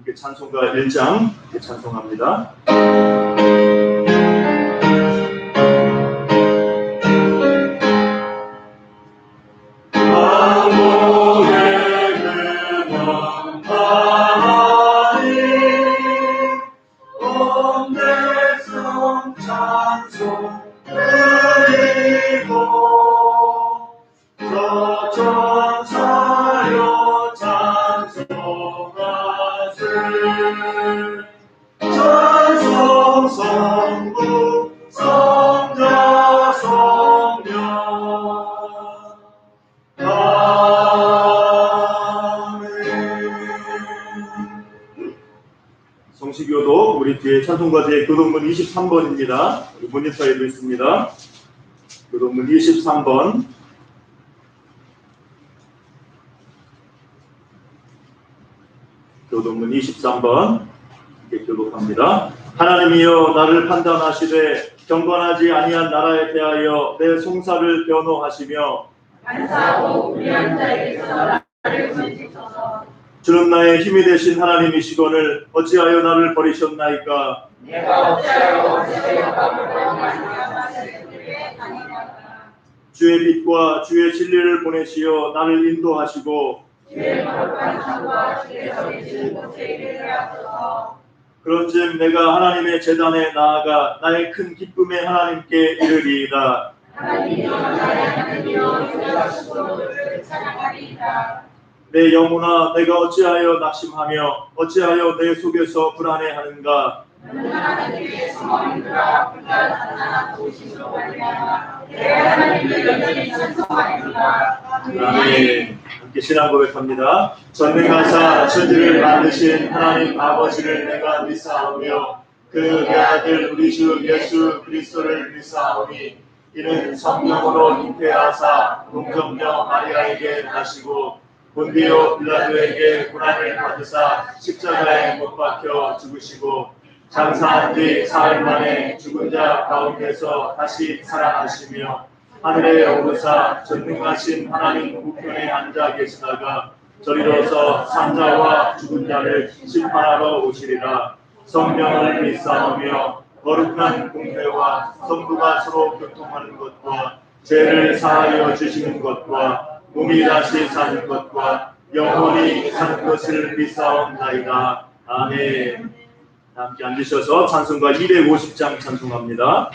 함께 찬송가 1장 찬송합니다. 성시교도 우리 뒤에 찬송가지의 교동문 23번입니다. 모니터에도 있습니다. 교동문 23번. 교동문 23번 이렇게 교독합니다. 하나님이여 나를 판단하시되 경건하지 아니한 나라에 대하여 내 송사를 변호하시며 간사하고 불의한 자에게서 나를 건지소서. 주는 나의 힘이 되신 하나님이시거늘 어찌하여 나를 버리셨나이까. 내가 어찌하여 주의 빛과 주의 진리를 보내시어 나를 인도하시고 주의 거룩한 창과 주의 정의진 곳에 이르게 하소서. 그런즉 내가 하나님의 제단에 나아가 나의 큰 기쁨의 하나님께 이르리이다. 하나님이여 나의 하나님이여 인도하시고 너를 찬양하리이다. 내 영혼아 내가 어찌하여 낙심하며 어찌하여 내 속에서 불안해하는가. 너는 하나님께 성함이라 불가능한 도시로 말미암아 내 하나님을 여전히 찬송하리라. 아멘. 함께 신앙 고백합니다. 전능하사 천지를 만드신 하나님 아버지를 내가 믿사오며 그 아들 우리 주 예수 그리스도를 믿사오니 이는 성령으로 잉태하사 동정녀 마리아에게 나시고 본디오 빌라도에게 고난을 받으사 십자가에 못 박혀 죽으시고 장사한 뒤 사흘 만에 죽은 자 가운데서 다시 살아나시며 하늘에 오르사 전능하신 하나님 우편에 앉아 계시다가 저리로서 산자와 죽은 자를 심판하러 오시리라. 성령을 믿사오며 거룩한 공회와 성도가 서로 교통하는 것과 죄를 사하여 주시는 것과 몸이 다시 사는 것과 영원히 사는 것을 믿사옵나이다. 아멘. 함께 앉으셔서 찬송가 250장 찬송합니다.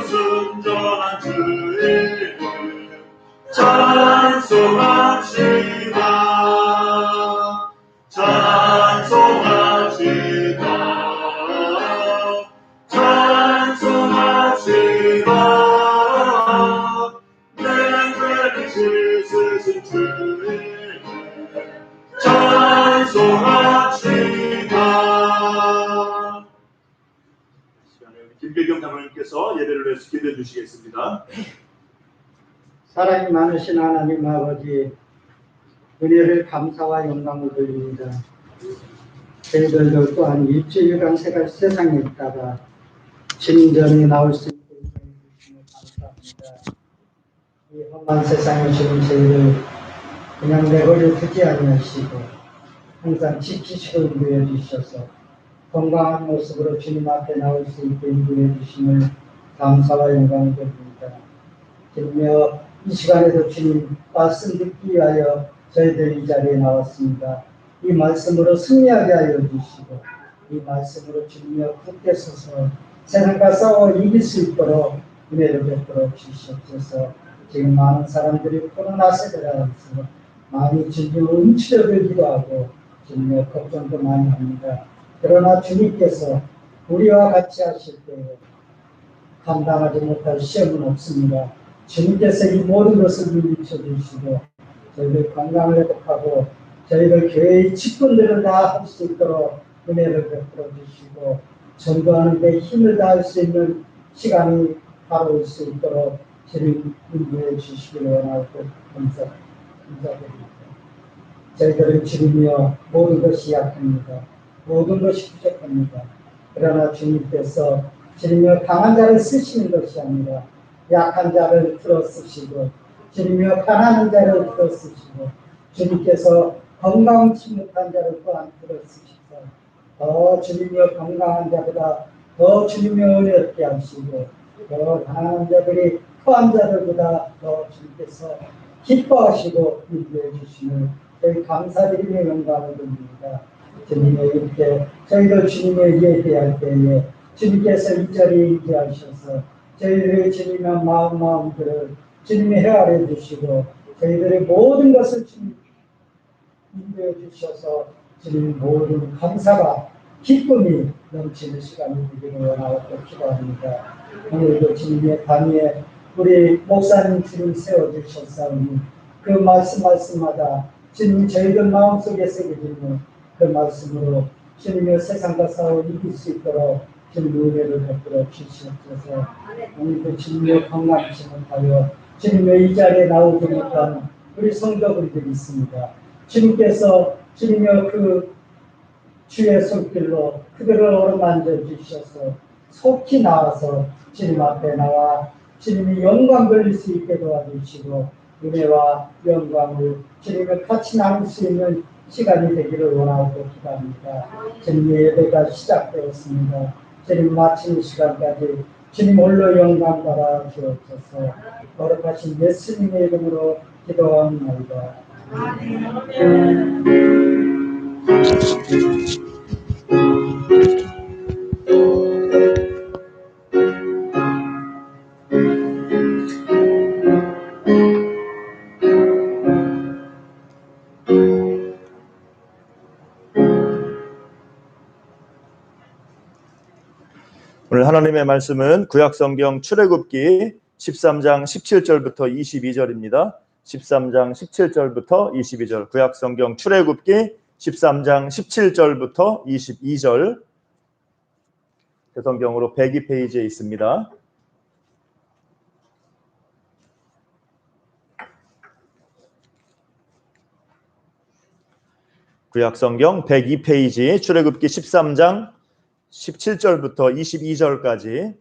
순전한 주의 찬송합시다. 찬송합시다. 찬송합시다. 내 죄를 씻으신 주님 찬송합시다. 시간에 김길경 장로님께서 예배를 위해서 기도해 주시겠습니다. 사랑이 많으신 하나님 아버지, 은혜를 감사와 영광을 돌립니다. 저희들도 또한 일주일간 세상에 있다가 진전이 나올 수 있게 해주시면 감사합니다. 이 험한 세상에 주는 저희를 그냥 내버려 두지 아니하시고 항상 지키시고 인도해 주셔서 건강한 모습으로 주님 앞에 나올 수 있게 인도해 주심을 감사와 영광을 돌립니다. 주님여, 이 시간에도 주님 말씀 듣기 위하여 저희들 이 자리에 나왔습니다. 이 말씀으로 승리하게 하여 주시고 이 말씀으로 주님여 굳게 서서 세상과 싸워 이길 수 있도록 은혜를 베풀어 주시옵소서. 지금 많은 사람들이 코로나 세대라서 많이 주님을 움츠려들기도 하고 주님여 걱정도 많이 합니다. 그러나 주님께서 우리와 같이 하실 때에 감당하지 못할 시험은 없습니다. 주님께서 이 모든 것을 물리쳐 주시고 저희들 건강을 회복하고 저희들 교회의 직분들을 다 할 수 있도록 은혜를 베풀어 주시고 전도하는 데 힘을 다할 수 있는 시간이 바로 올 수 있도록 주님 인도해 주시기를 원하고 감사드립니다. 저희들은 주님이여 모든 것이 약합니다. 모든 것이 부족합니다. 그러나 주님께서 주님이여 강한 자를 쓰시는 것이 아니라 약한 자를 들어 쓰시고 주님이여 가난한 자를 들어 쓰시고 주님께서 건강치 못한 자를 또한 들어 쓰시고 더 주님이여 건강한 자보다 더 주님이여 은혜롭게 하시고 더 가난한 자들이 토한 자들보다 더 주님께서 기뻐하시고 인도해 주시는 저희 감사드리며 영광을 드립니다. 주님의 이렇게 저희도 주님의 예배할 때에 주님께서 이 자리에 임재하셔서 저희들의 주님의 마음들을 주님이 헤아려 주시고 저희들의 모든 것을 주님 인도해 주셔서 주님 모든 감사가 기쁨이 넘치는 시간이 되기를 원하고 기도합니다. 오늘도 주님의 밤에 우리 목사님 주님 세워주셨사오니 그 말씀마다 주님 저희들 마음속에 새겨지는 그 말씀으로 주님의 세상과 싸워 이길 수 있도록 주님 은혜를 베풀어 주시옵소서. 오늘도 주님의 건강하심을 하여 주님의 이 자리에 나오지 못한 우리 성도분들이 있습니다. 주님께서 주님의 그 주의 손길로 그들을 어루만져 주셔서 속히 나와서 주님 앞에 나와 주님이 영광 돌릴 수 있게 도와주시고 은혜와 영광을 주님을 같이 나눌 수 있는 시간이 되기를 원하고 기도합니다. 주님의 예배가 시작되었습니다. 주님 마치는 시간까지 주님 홀로 영광 받아 주옵소서. 거룩하신 예수님의 이름으로 기도합니다. 오늘 하나님의 말씀은 구약성경 출애굽기 13장 17절부터 22절입니다. 13장 17절부터 22절 구약성경 출애굽기 13장 17절부터 22절 개성경으로 102페이지에 있습니다. 구약성경 102페이지 출애굽기 13장 17절부터 22절까지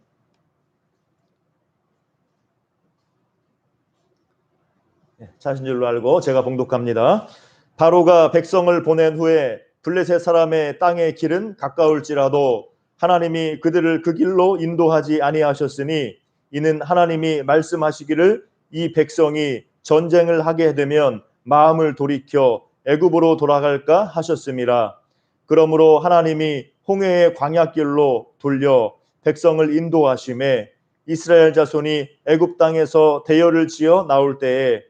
찾으신 줄로 알고 제가 봉독합니다. 바로가 백성을 보낸 후에 블레셋 사람의 땅의 길은 가까울지라도 하나님이 그들을 그 길로 인도하지 아니하셨으니 이는 하나님이 말씀하시기를 이 백성이 전쟁을 하게 되면 마음을 돌이켜 애굽으로 돌아갈까 하셨음이라. 그러므로 하나님이 홍해의 광야길로 돌려 백성을 인도하심에 이스라엘 자손이 애굽 땅에서 대열을 지어 나올 때에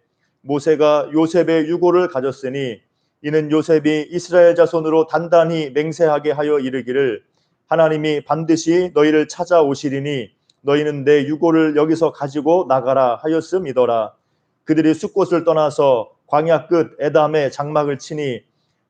모세가 요셉의 유고를 가졌으니 이는 요셉이 이스라엘 자손으로 단단히 맹세하게 하여 이르기를 하나님이 반드시 너희를 찾아오시리니 너희는 내 유고를 여기서 가지고 나가라 하였음이더라. 그들이 숫곳을 떠나서 광야 끝 에담에 장막을 치니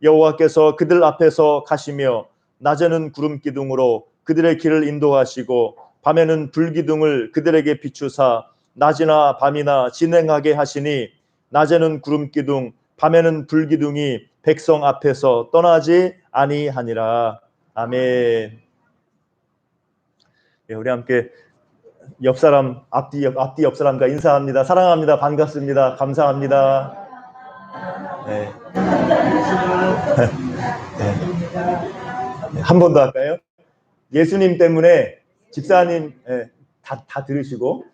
여호와께서 그들 앞에서 가시며 낮에는 구름 기둥으로 그들의 길을 인도하시고 밤에는 불기둥을 그들에게 비추사 낮이나 밤이나 진행하게 하시니 낮에는 구름 기둥 밤에는 불기둥이 백성 앞에서 떠나지 아니하니라. 아멘. 예, 우리 함께 옆사람 앞뒤 옆사람과 인사합니다. 사랑합니다. 반갑습니다. 감사합니다. 네. 네. 한 번 더 할까요? 예수님 때문에 집사님 다 들으시고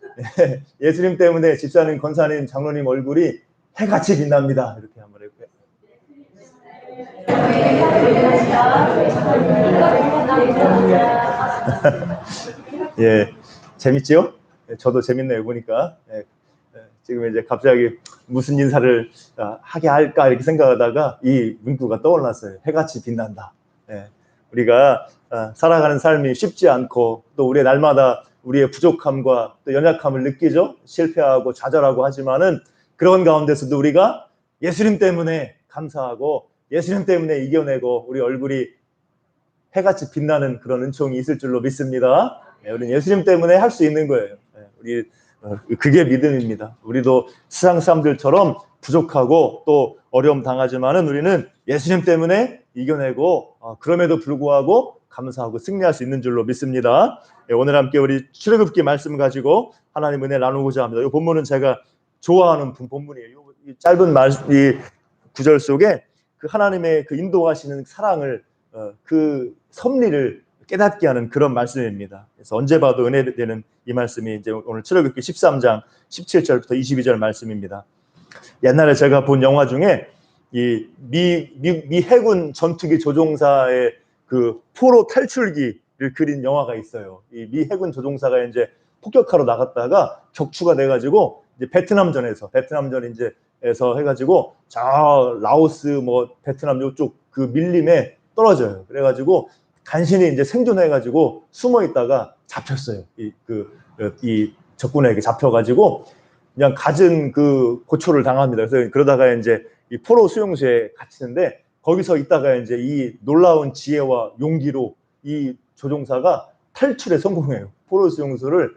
예수님 때문에 집사님, 권사님, 장로님 얼굴이 해같이 빛납니다. 이렇게 한번 해볼까요? 예, 재밌죠? 저도 재밌네요 보니까. 지금 이제 갑자기 무슨 인사를 하게 할까 이렇게 생각하다가 이 문구가 떠올랐어요. 해같이 빛난다. 우리가 살아가는 삶이 쉽지 않고 또 우리의 날마다 우리의 부족함과 또 연약함을 느끼죠. 실패하고 좌절하고 하지만은 그런 가운데서도 우리가 예수님 때문에 감사하고 예수님 때문에 이겨내고 우리 얼굴이 해같이 빛나는 그런 은총이 있을 줄로 믿습니다. 우리는 예수님 때문에 할 수 있는 거예요. 우리 그게 믿음입니다. 우리도 세상 사람들처럼 부족하고 또 어려움 당하지만은 우리는 예수님 때문에 이겨내고 그럼에도 불구하고 감사하고 승리할 수 있는 줄로 믿습니다. 오늘 함께 우리 출애굽기 말씀 가지고 하나님 은혜 나누고자 합니다. 이 본문은 제가 좋아하는 본문이에요. 이 짧은 이 구절 속에 그 하나님의 그 인도하시는 사랑을 그 섭리를 깨닫게 하는 그런 말씀입니다. 그래서 언제 봐도 은혜되는 이 말씀이 이제 오늘 출애굽기 13장 17절부터 22절 말씀입니다. 옛날에 제가 본 영화 중에 이 미 해군 전투기 조종사의 그 포로 탈출기를 그린 영화가 있어요. 이 미 해군 조종사가 이제 폭격하러 나갔다가 격추가 돼가지고 이제 베트남전에서 이제에서 해가지고 저 라오스 뭐 베트남 요쪽 그 밀림에 떨어져요. 그래가지고 간신히 이제 생존해가지고 숨어 있다가 잡혔어요. 이 적군에게 잡혀가지고 그냥 갖은 그 고초를 당합니다. 그래서 그러다가 이제 이 포로 수용소에 갇히는데 거기서 있다가 이제 이 놀라운 지혜와 용기로 이 조종사가 탈출에 성공해요. 포로 수용소를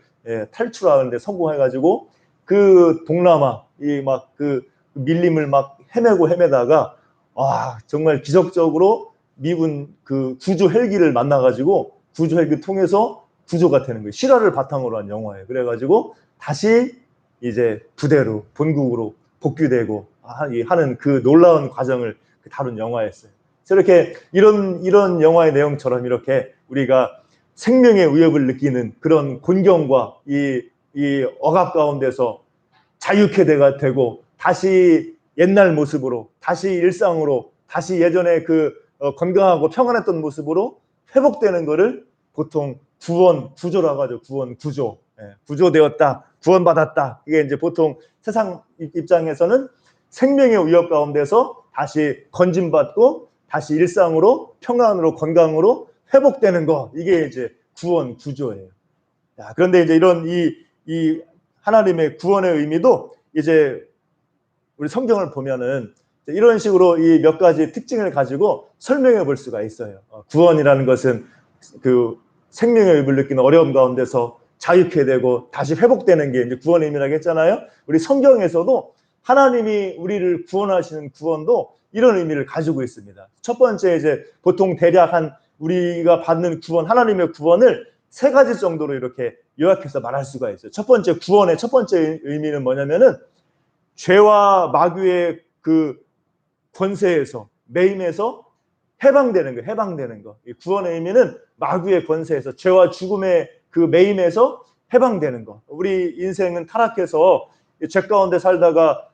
탈출하는데 성공해가지고 그 동남아 이 막 그 밀림을 막 헤매다가 정말 기적적으로 미군 그 구조 헬기를 만나가지고 구조 헬기 통해서 구조가 되는 거예요. 실화를 바탕으로 한 영화예요. 그래가지고 다시 이제 부대로 본국으로 복귀되고 하는 그 놀라운 과정을 다룬 영화였어요. 그래서 이렇게 이런 영화의 내용처럼 이렇게 우리가 생명의 위협을 느끼는 그런 곤경과 이 억압 가운데서 자유케 되고 다시 옛날 모습으로 다시 일상으로 다시 예전에 그 건강하고 평안했던 모습으로 회복되는 거를 보통 구조라고 하죠. 구조. 구조되었다. 구원받았다. 이게 이제 보통 세상 입장에서는 생명의 위협 가운데서 다시 건진받고 다시 일상으로 평안으로 건강으로 회복되는 거. 이게 이제 구조예요. 그런데 이제 이런 이 하나님의 구원의 의미도 이제 우리 성경을 보면은 이런 식으로 이 몇 가지 특징을 가지고 설명해 볼 수가 있어요. 구원이라는 것은 그 생명의 의미를 느끼는 어려움 가운데서 자유케 되고 다시 회복되는 게 이제 구원의 의미라고 했잖아요. 우리 성경에서도 하나님이 우리를 구원하시는 구원도 이런 의미를 가지고 있습니다. 첫 번째 이제 보통 대략 우리가 받는 구원, 하나님의 구원을 세 가지 정도로 이렇게 요약해서 말할 수가 있어요. 첫 번째 구원의 첫 번째 의미는 뭐냐면은 죄와 마귀의 그 권세에서 매임에서 해방되는 거. 이 구원의 의미는 마귀의 권세에서 죄와 죽음의 그 매임에서 해방되는 거. 우리 인생은 타락해서 죄 가운데 살다가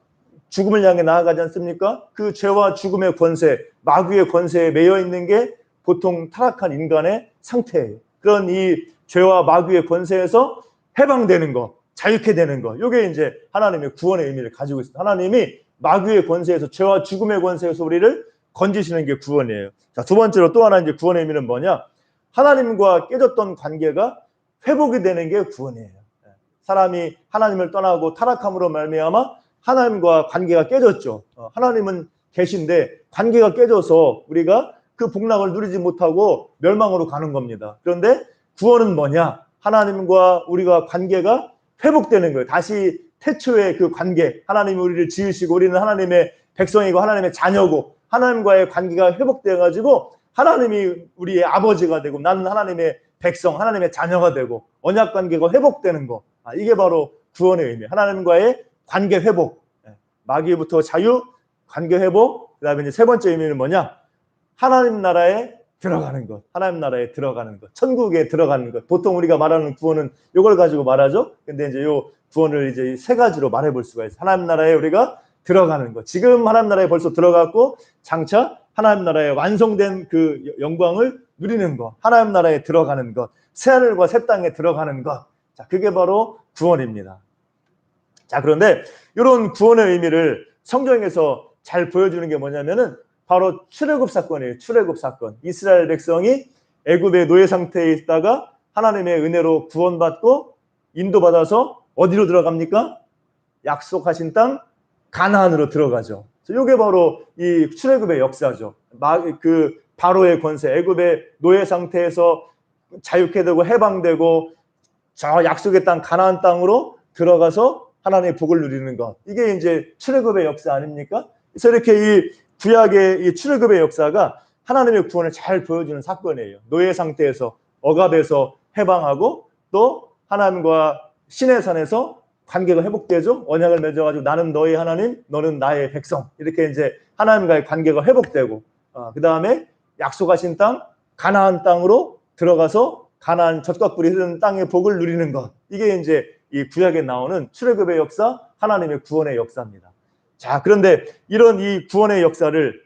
죽음을 향해 나아가지 않습니까? 그 죄와 죽음의 권세, 마귀의 권세에 매여 있는 게 보통 타락한 인간의 상태예요. 그런 이 죄와 마귀의 권세에서 해방되는 거. 자유케 되는 것. 이게 이제 하나님의 구원의 의미를 가지고 있습니다. 하나님이 마귀의 권세에서, 죄와 죽음의 권세에서 우리를 건지시는 게 구원이에요. 자, 두 번째로 또 하나 이제 구원의 의미는 뭐냐? 하나님과 깨졌던 관계가 회복이 되는 게 구원이에요. 사람이 하나님을 떠나고 타락함으로 말미암아 하나님과 관계가 깨졌죠. 하나님은 계신데 관계가 깨져서 우리가 그 복락을 누리지 못하고 멸망으로 가는 겁니다. 그런데 구원은 뭐냐? 하나님과 우리가 관계가 회복되는 거예요. 다시 태초의 그 관계, 하나님이 우리를 지으시고 우리는 하나님의 백성이고 하나님의 자녀고 하나님과의 관계가 회복되어가지고 하나님이 우리의 아버지가 되고 나는 하나님의 백성, 하나님의 자녀가 되고 언약 관계가 회복되는 거. 이게 바로 구원의 의미. 하나님과의 관계 회복. 마귀부터 자유, 관계 회복. 그 다음에 이제 세 번째 의미는 뭐냐? 하나님 나라에 들어가는 것. 하나님 나라에 들어가는 것. 천국에 들어가는 것. 보통 우리가 말하는 구원은 이걸 가지고 말하죠. 근데 이제 요 구원을 이제 세 가지로 말해 볼 수가 있어요. 하나님 나라에 우리가 들어가는 것. 지금 하나님 나라에 벌써 들어갔고 장차 하나님 나라에 완성된 그 영광을 누리는 것. 하나님 나라에 들어가는 것. 새하늘과 새 땅에 들어가는 것. 자, 그게 바로 구원입니다. 자, 그런데 이런 구원의 의미를 성경에서 잘 보여주는 게 뭐냐면은 바로 출애굽 사건이에요. 출애굽 사건. 이스라엘 백성이 애굽의 노예 상태에 있다가 하나님의 은혜로 구원받고 인도받아서 어디로 들어갑니까? 약속하신 땅 가나안으로 들어가죠. 이게 바로 이 출애굽의 역사죠. 그 바로의 권세, 애굽의 노예 상태에서 자유케 되고 해방되고 저 약속의 땅 가나안 땅으로 들어가서 하나님의 복을 누리는 것. 이게 이제 출애굽의 역사 아닙니까? 그래서 이렇게 이 구약의 이 출애굽의 역사가 하나님의 구원을 잘 보여주는 사건이에요. 노예 상태에서 억압에서 해방하고 또 하나님과 시내산에서 관계가 회복되죠. 언약을 맺어가지고 나는 너의 하나님, 너는 나의 백성. 이렇게 이제 하나님과의 관계가 회복되고 그 다음에 약속하신 땅 가나안 땅으로 들어가서 가나안 젖과 꿀이 흐르는 땅의 복을 누리는 것. 이게 이제 이 구약에 나오는 출애굽의 역사, 하나님의 구원의 역사입니다. 자, 그런데 이런 이 구원의 역사를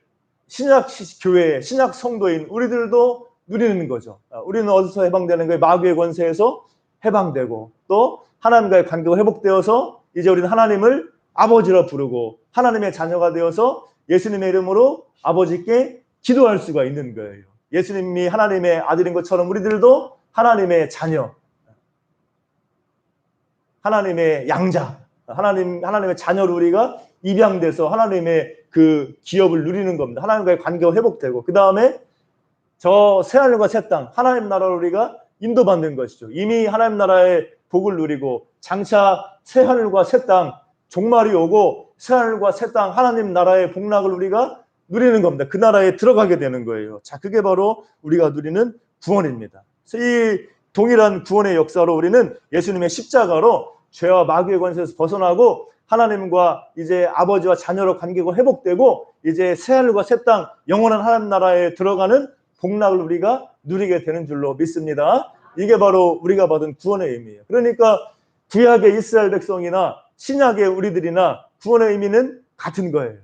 신약 교회, 신약 성도인 우리들도 누리는 거죠. 우리는 어디서 해방되는 거예요? 마귀의 권세에서 해방되고 또 하나님과의 관계가 회복되어서 이제 우리는 하나님을 아버지라 부르고 하나님의 자녀가 되어서 예수님의 이름으로 아버지께 기도할 수가 있는 거예요. 예수님이 하나님의 아들인 것처럼 우리들도 하나님의 자녀, 하나님의 양자, 하나님의 자녀로 우리가 입양돼서 하나님의 그 기업을 누리는 겁니다. 하나님과의 관계가 회복되고 그 다음에 저 새하늘과 새 땅, 하나님 나라로 우리가 인도받는 것이죠. 이미 하나님 나라의 복을 누리고 장차 새하늘과 새 땅, 종말이 오고 새하늘과 새 땅, 하나님 나라의 복락을 우리가 누리는 겁니다. 그 나라에 들어가게 되는 거예요. 자, 그게 바로 우리가 누리는 구원입니다. 그래서 이 동일한 구원의 역사로 우리는 예수님의 십자가로 죄와 마귀의 권세에서 벗어나고 하나님과 이제 아버지와 자녀로 관계가 회복되고 이제 새하늘과 새 땅, 영원한 하나님 나라에 들어가는 복락을 우리가 누리게 되는 줄로 믿습니다. 이게 바로 우리가 받은 구원의 의미예요. 그러니까 구약의 이스라엘 백성이나 신약의 우리들이나 구원의 의미는 같은 거예요.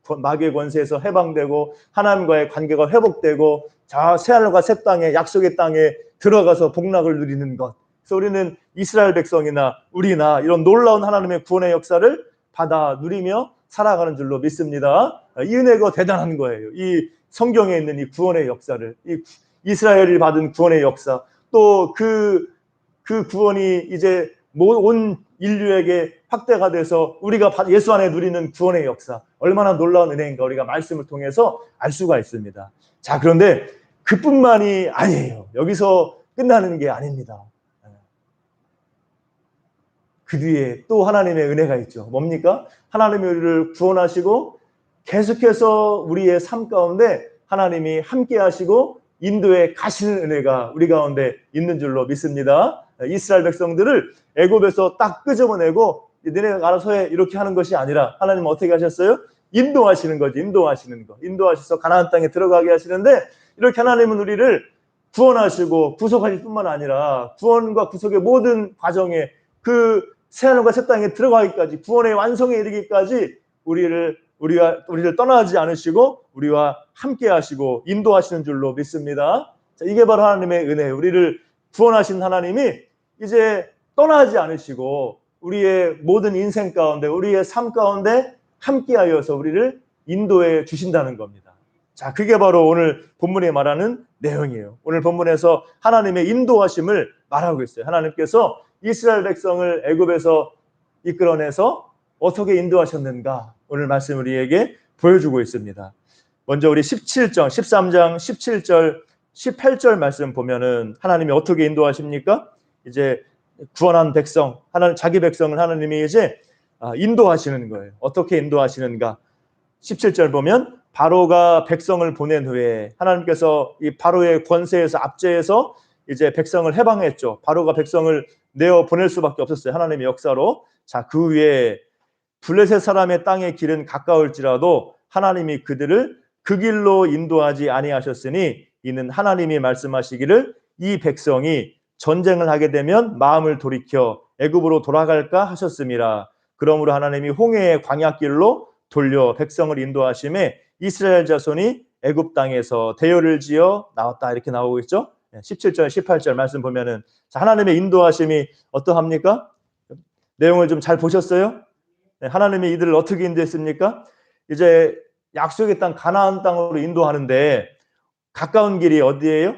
마귀의 권세에서 해방되고 하나님과의 관계가 회복되고 자 새하늘과 새 땅에 약속의 땅에 들어가서 복락을 누리는 것. 그래서 우리는 이스라엘 백성이나 우리나 이런 놀라운 하나님의 구원의 역사를 받아 누리며 살아가는 줄로 믿습니다. 이 은혜가 대단한 거예요. 이 성경에 있는 이 구원의 역사를, 이 이스라엘이 받은 구원의 역사, 또 그 구원이 이제 온 인류에게 확대가 돼서 우리가 예수 안에 누리는 구원의 역사, 얼마나 놀라운 은혜인가 우리가 말씀을 통해서 알 수가 있습니다. 자, 그런데 그뿐만이 아니에요. 여기서 끝나는 게 아닙니다. 그 뒤에 또 하나님의 은혜가 있죠. 뭡니까? 하나님이 우리를 구원하시고 계속해서 우리의 삶 가운데 하나님이 함께 하시고 인도에 가시는 은혜가 우리 가운데 있는 줄로 믿습니다. 이스라엘 백성들을 애굽에서 딱 끄집어내고 너네가 알아서 해 이렇게 하는 것이 아니라 하나님은 어떻게 하셨어요? 인도하시는 거죠. 인도하시는 거. 인도하셔서 가나안 땅에 들어가게 하시는데 이렇게 하나님은 우리를 구원하시고 구속하실 뿐만 아니라 구원과 구속의 모든 과정에 그 새하늘과 새 땅에 들어가기까지 구원의 완성에 이르기까지 우리를 떠나지 않으시고 우리와 함께 하시고 인도하시는 줄로 믿습니다. 자, 이게 바로 하나님의 은혜예요. 우리를 구원하신 하나님이 이제 떠나지 않으시고 우리의 모든 인생 가운데 우리의 삶 가운데 함께하여서 우리를 인도해 주신다는 겁니다. 자, 그게 바로 오늘 본문에 말하는 내용이에요. 오늘 본문에서 하나님의 인도하심을 말하고 있어요. 하나님께서 이스라엘 백성을 애굽에서 이끌어내서 어떻게 인도하셨는가 오늘 말씀 우리에게 보여주고 있습니다. 먼저 우리 17장, 13장 17절, 18절 말씀 보면은 하나님이 어떻게 인도하십니까? 이제 구원한 백성, 하나님 자기 백성을 하나님이 이제 인도하시는 거예요. 어떻게 인도하시는가? 17절 보면 바로가 백성을 보낸 후에 하나님께서 이 바로의 권세에서 압제해서 이제 백성을 해방했죠. 바로가 백성을 내어 보낼 수밖에 없었어요. 하나님의 역사로. 자, 그 위에 블레셋 사람의 땅의 길은 가까울지라도 하나님이 그들을 그 길로 인도하지 아니하셨으니 이는 하나님이 말씀하시기를 이 백성이 전쟁을 하게 되면 마음을 돌이켜 애굽으로 돌아갈까 하셨음이라. 그러므로 하나님이 홍해의 광야길로 돌려 백성을 인도하심에 이스라엘 자손이 애굽 땅에서 대열을 지어 나왔다. 이렇게 나오고 있죠. 17절 18절 말씀 보면은 하나님의 인도하심이 어떠합니까? 내용을 좀 잘 보셨어요? 하나님이 이들을 어떻게 인도했습니까? 이제 약속의 땅 가나안 땅으로 인도하는데 가까운 길이 어디예요?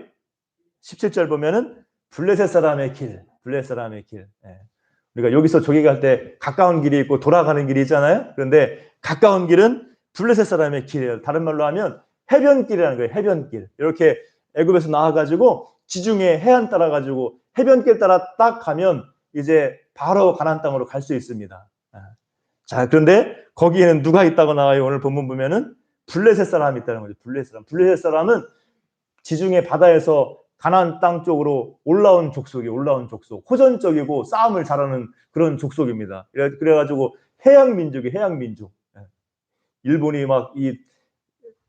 17절 보면은 블레셋 사람의 길, 블레셋 사람의 길. 우리가 여기서 저기 갈 때 가까운 길이 있고 돌아가는 길이 있잖아요. 그런데 가까운 길은 블레셋 사람의 길이에요. 다른 말로 하면 해변길이라는 거예요. 해변길. 이렇게 애굽에서 나와가지고 지중해 해안 따라가지고 해변길 따라 딱 가면 이제 바로 가나안 땅으로 갈 수 있습니다. 자, 그런데 거기에는 누가 있다고 나와요? 오늘 본문 보면은 블레셋 사람이 있다는 거죠. 블레셋 사람. 블레셋 사람은 지중해 바다에서 가나안 땅 쪽으로 올라온 족속이에요. 올라온 족속. 호전적이고 싸움을 잘하는 그런 족속입니다. 그래가지고 해양 민족이 해양 민족. 일본이 막 이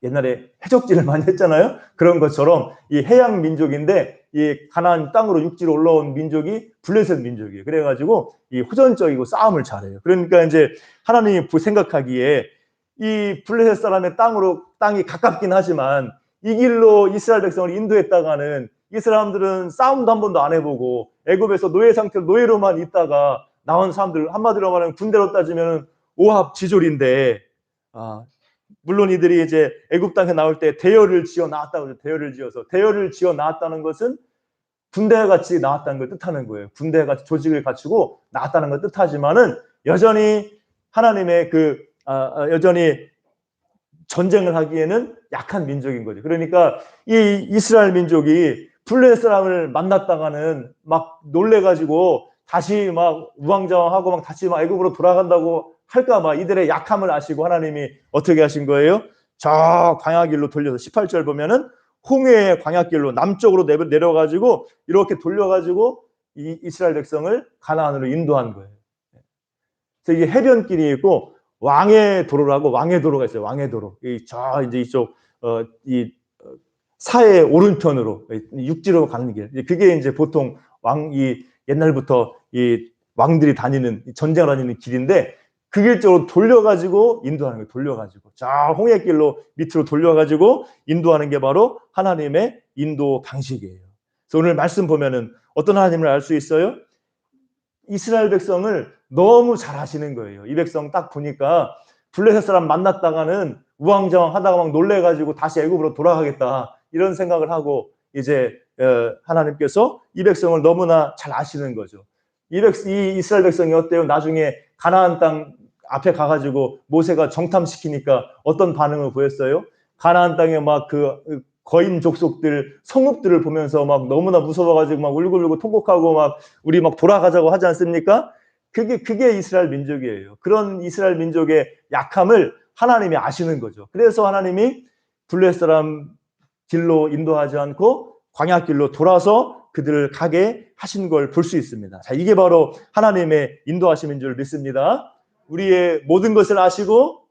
옛날에 해적질을 많이 했잖아요. 그런 것처럼 이 해양 민족인데 이 가나안 땅으로 육지로 올라온 민족이 블레셋 민족이에요. 그래가지고 이 호전적이고 싸움을 잘해요. 그러니까 이제 하나님이 생각하기에 이 블레셋 사람의 땅이 가깝긴 하지만 이 길로 이스라엘 백성을 인도했다가는 이 사람들은 싸움도 한 번도 안 해보고 애굽에서 노예 상태로 노예로만 있다가 나온 사람들, 한마디로 말하면 군대로 따지면 오합지졸인데 물론 이들이 이제 애굽 땅에 나올 때 대열을 지어 나왔다고 하죠. 대열을 지어 나왔다는 것은 군대와 같이 나왔다는 걸 뜻하는 거예요. 군대와 같이 조직을 갖추고 나왔다는 걸 뜻하지만은 여전히 하나님의 여전히 전쟁을 하기에는 약한 민족인 거죠. 그러니까 이 이스라엘 민족이 블레셋 사람을 만났다가는 막 놀래가지고 다시 막 우왕좌왕하고 막 다시 막 애굽으로 돌아간다고 할까봐 이들의 약함을 아시고 하나님이 어떻게 하신 거예요? 저 광야길로 돌려서 18절 보면은 홍해의 광야길로 남쪽으로 내려가지고 이렇게 돌려가지고 이 이스라엘 백성을 가나안으로 인도한 거예요. 그래서 이게 해변길이 있고 왕의 도로라고 왕의 도로가 있어요. 왕의 도로. 이제 이쪽 사해 오른편으로 육지로 가는 길. 그게 이제 보통 옛날부터 이 왕들이 다니는 전쟁을 다니는 길인데 그 길 쪽으로 돌려가지고 인도하는 거예요. 돌려가지고 홍해길로 밑으로 돌려가지고 인도하는 게 바로 하나님의 인도 방식이에요. 그래서 오늘 말씀 보면은 어떤 하나님을 알 수 있어요? 이스라엘 백성을 너무 잘 아시는 거예요. 이 백성 딱 보니까 블레셋 사람 만났다가는 우왕좌왕 하다가 막 놀래가지고 다시 애굽으로 돌아가겠다 이런 생각을 하고 이제 하나님께서 이 백성을 너무나 잘 아시는 거죠. 이 이스라엘 백성이 어때요? 나중에 가나안 땅 앞에 가가지고 모세가 정탐시키니까 어떤 반응을 보였어요? 가나안 땅에 막 거인 족속들 성읍들을 보면서 막 너무나 무서워가지고 막 울고불고 통곡하고 막 우리 막 돌아가자고 하지 않습니까? 그게 이스라엘 민족이에요. 그런 이스라엘 민족의 약함을 하나님이 아시는 거죠. 그래서 하나님이 블레셋 사람 길로 인도하지 않고 광야길로 돌아서 그들을 가게 하신 걸 볼 수 있습니다. 자, 이게 바로 하나님의 인도하심인 줄 믿습니다. 우리의 모든 것을 아시고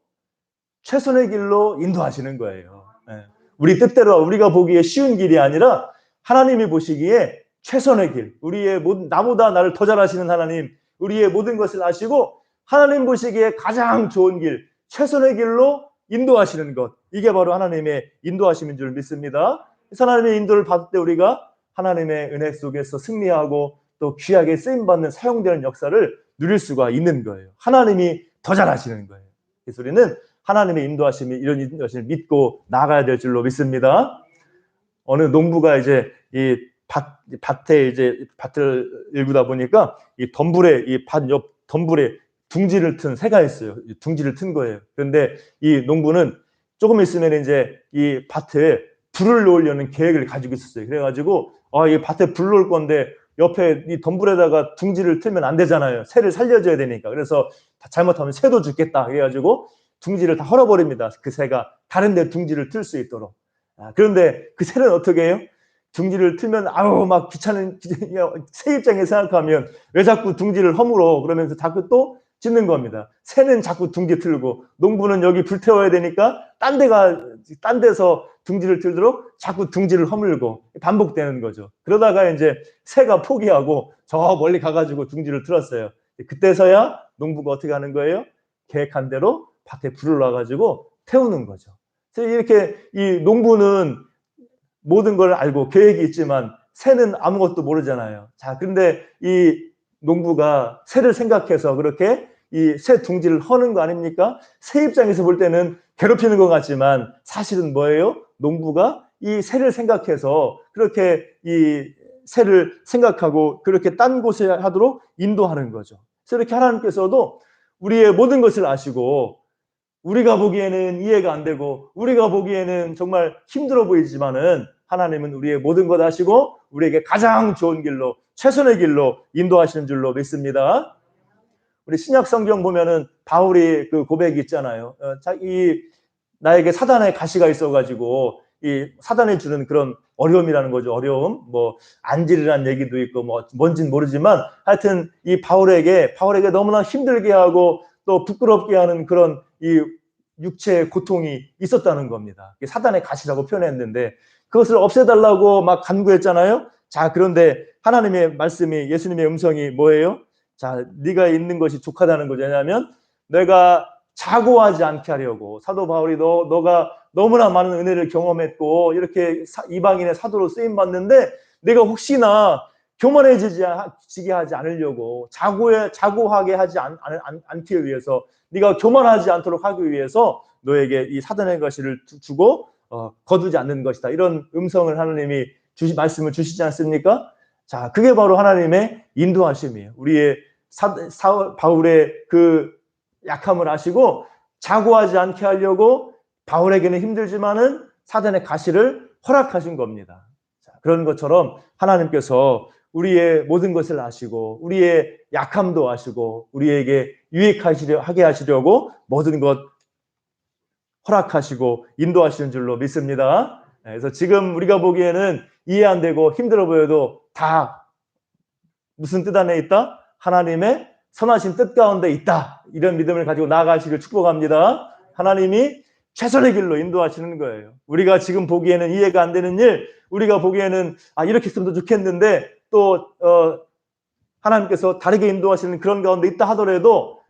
최선의 길로 인도하시는 거예요. 우리 뜻대로 우리가 보기에 쉬운 길이 아니라 하나님이 보시기에 최선의 길, 나보다 나를 더 잘 아시는 하나님, 우리의 모든 것을 아시고 하나님 보시기에 가장 좋은 길, 최선의 길로 인도하시는 것, 이게 바로 하나님의 인도하심인 줄 믿습니다. 하나님의 인도를 받을 때 우리가 하나님의 은혜 속에서 승리하고 또 귀하게 쓰임받는 사용되는 역사를 누릴 수가 있는 거예요. 하나님이 더 잘하시는 거예요. 그래서 우리는 하나님의 인도하심이 이런 인도하심을 믿고 나가야 될 줄로 믿습니다. 어느 농부가 이제 이 밭에 이제 밭을 일구다 보니까 이 덤불에 이 밭 옆 덤불에 둥지를 튼 새가 있어요. 둥지를 튼 거예요. 그런데 이 농부는 조금 있으면 이제 이 밭에 불을 놓으려는 계획을 가지고 있었어요. 그래가지고 이 밭에 불 놓을 건데 옆에 이 덤불에다가 둥지를 틀면 안 되잖아요. 새를 살려줘야 되니까. 그래서 잘못하면 새도 죽겠다. 그래가지고 둥지를 다 헐어버립니다. 그 새가 다른 데 둥지를 틀 수 있도록. 그런데 그 새는 어떻게 해요? 둥지를 틀면 아우 막 귀찮은 새 입장에 생각하면 왜 자꾸 둥지를 허물어 그러면서 자꾸 또 짓는 겁니다. 새는 자꾸 둥지 틀고 농부는 여기 불 태워야 되니까 딴 데서 둥지를 틀도록 자꾸 둥지를 허물고 반복되는 거죠. 그러다가 이제 새가 포기하고 저 멀리 가가지고 둥지를 틀었어요. 그때서야 농부가 어떻게 하는 거예요? 계획한 대로 밭에 불을 놔가지고 태우는 거죠. 그래서 이렇게 이 농부는 모든 걸 알고 계획이 있지만 새는 아무것도 모르잖아요. 자, 근데 이 농부가 새를 생각해서 그렇게 이 새 둥지를 허는 거 아닙니까? 새 입장에서 볼 때는 괴롭히는 것 같지만 사실은 뭐예요? 농부가 이 새를 생각해서 그렇게 이 새를 생각하고 그렇게 딴 곳에 하도록 인도하는 거죠. 그래서 이렇게 하나님께서도 우리의 모든 것을 아시고 우리가 보기에는 이해가 안 되고 우리가 보기에는 정말 힘들어 보이지만은 하나님은 우리의 모든 것 아시고 우리에게 가장 좋은 길로 최선의 길로 인도하시는 줄로 믿습니다. 우리 신약 성경 보면은 바울이 그 고백이 있잖아요. 나에게 사단의 가시가 있어가지고 이 사단이 주는 그런 어려움이라는 거죠. 어려움, 뭐 안질이라는 얘기도 있고 뭐 뭔진 모르지만 하여튼 이 바울에게 너무나 힘들게 하고 또 부끄럽게 하는 그런 이 육체의 고통이 있었다는 겁니다. 사단의 가시라고 표현했는데 그것을 없애달라고 막 간구했잖아요. 자, 그런데 하나님의 말씀이 예수님의 음성이 뭐예요? 자, 네가 있는 것이 족하다는 거죠. 왜냐하면 내가 자고하지 않게 하려고 사도 바울이 너가 너무나 많은 은혜를 경험했고 이렇게 이방인의 사도로 쓰임 받는데 내가 혹시나 교만해지게 하지 않으려고 자고하게 하지 않기 위해서 네가 교만하지 않도록 하기 위해서 너에게 이 사단의 가시를 주고 거두지 않는 것이다. 이런 음성을 하나님이 말씀을 주시지 않습니까? 자, 그게 바로 하나님의 인도하심이에요. 우리의 바울의 그 약함을 아시고 자고하지 않게 하려고 바울에게는 힘들지만은 사단의 가시를 허락하신 겁니다. 자, 그런 것처럼 하나님께서 우리의 모든 것을 아시고 우리의 약함도 아시고 우리에게 유익하게 하시려고 모든 것 허락하시고 인도하시는 줄로 믿습니다. 그래서 지금 우리가 보기에는 이해 안 되고 힘들어 보여도 다 무슨 뜻 안에 있다? 하나님의 선하신 뜻 가운데 있다. 이런 믿음을 가지고 나아가시길 축복합니다. 하나님이 최선의 길로 인도하시는 거예요. 우리가 지금 보기에는 이해가 안 되는 일, 우리가 보기에는 이렇게 했으면 더 좋겠는데 또 하나님께서 다르게 인도하시는 그런 가운데 있다 하더라도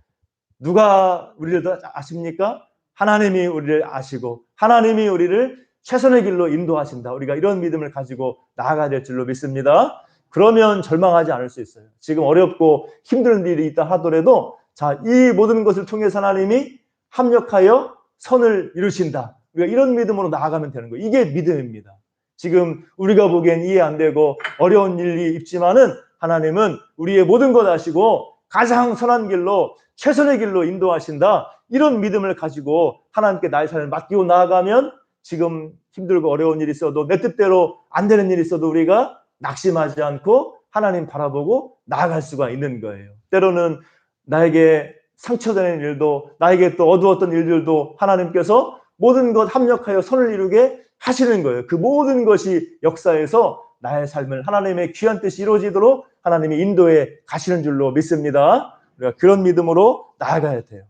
누가 우리를 더 아십니까? 하나님이 우리를 아시고 하나님이 우리를 최선의 길로 인도하신다. 우리가 이런 믿음을 가지고 나아가야 될 줄로 믿습니다. 그러면 절망하지 않을 수 있어요. 지금 어렵고 힘든 일이 있다 하더라도 자, 이 모든 것을 통해서 하나님이 합력하여 선을 이루신다. 우리가 이런 믿음으로 나아가면 되는 거예요. 이게 믿음입니다. 지금 우리가 보기엔 이해 안 되고 어려운 일이 있지만은 하나님은 우리의 모든 것 아시고 가장 선한 길로 최선의 길로 인도하신다. 이런 믿음을 가지고 하나님께 나의 삶을 맡기고 나아가면 지금 힘들고 어려운 일이 있어도 내 뜻대로 안 되는 일이 있어도 우리가 낙심하지 않고 하나님 바라보고 나아갈 수가 있는 거예요. 때로는 나에게 상처되는 일도 나에게 또 어두웠던 일들도 하나님께서 모든 것 합력하여 선을 이루게 하시는 거예요. 그 모든 것이 역사에서 나의 삶을 하나님의 귀한 뜻이 이루어지도록 하나님이 인도해 가시는 줄로 믿습니다. 우리가 그런 믿음으로 나아가야 돼요.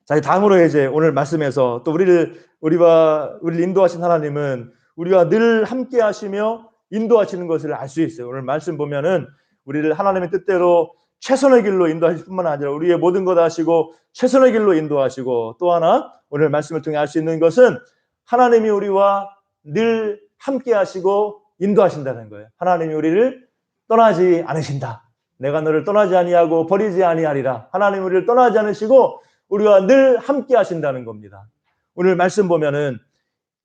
자, 다음으로 이제 오늘 말씀에서 또 우리를 인도하신 하나님은 우리와 늘 함께 하시며 인도하시는 것을 알 수 있어요. 오늘 말씀 보면은 우리를 하나님의 뜻대로 최선의 길로 인도하실 뿐만 아니라 우리의 모든 것 아시고 최선의 길로 인도하시고 또 하나 오늘 말씀을 통해 알 수 있는 것은 하나님이 우리와 늘 함께 하시고 인도하신다는 거예요. 하나님이 우리를 떠나지 않으신다. 내가 너를 떠나지 아니하고 버리지 아니하리라. 하나님 우리를 떠나지 않으시고 우리와 늘 함께 하신다는 겁니다. 오늘 말씀 보면은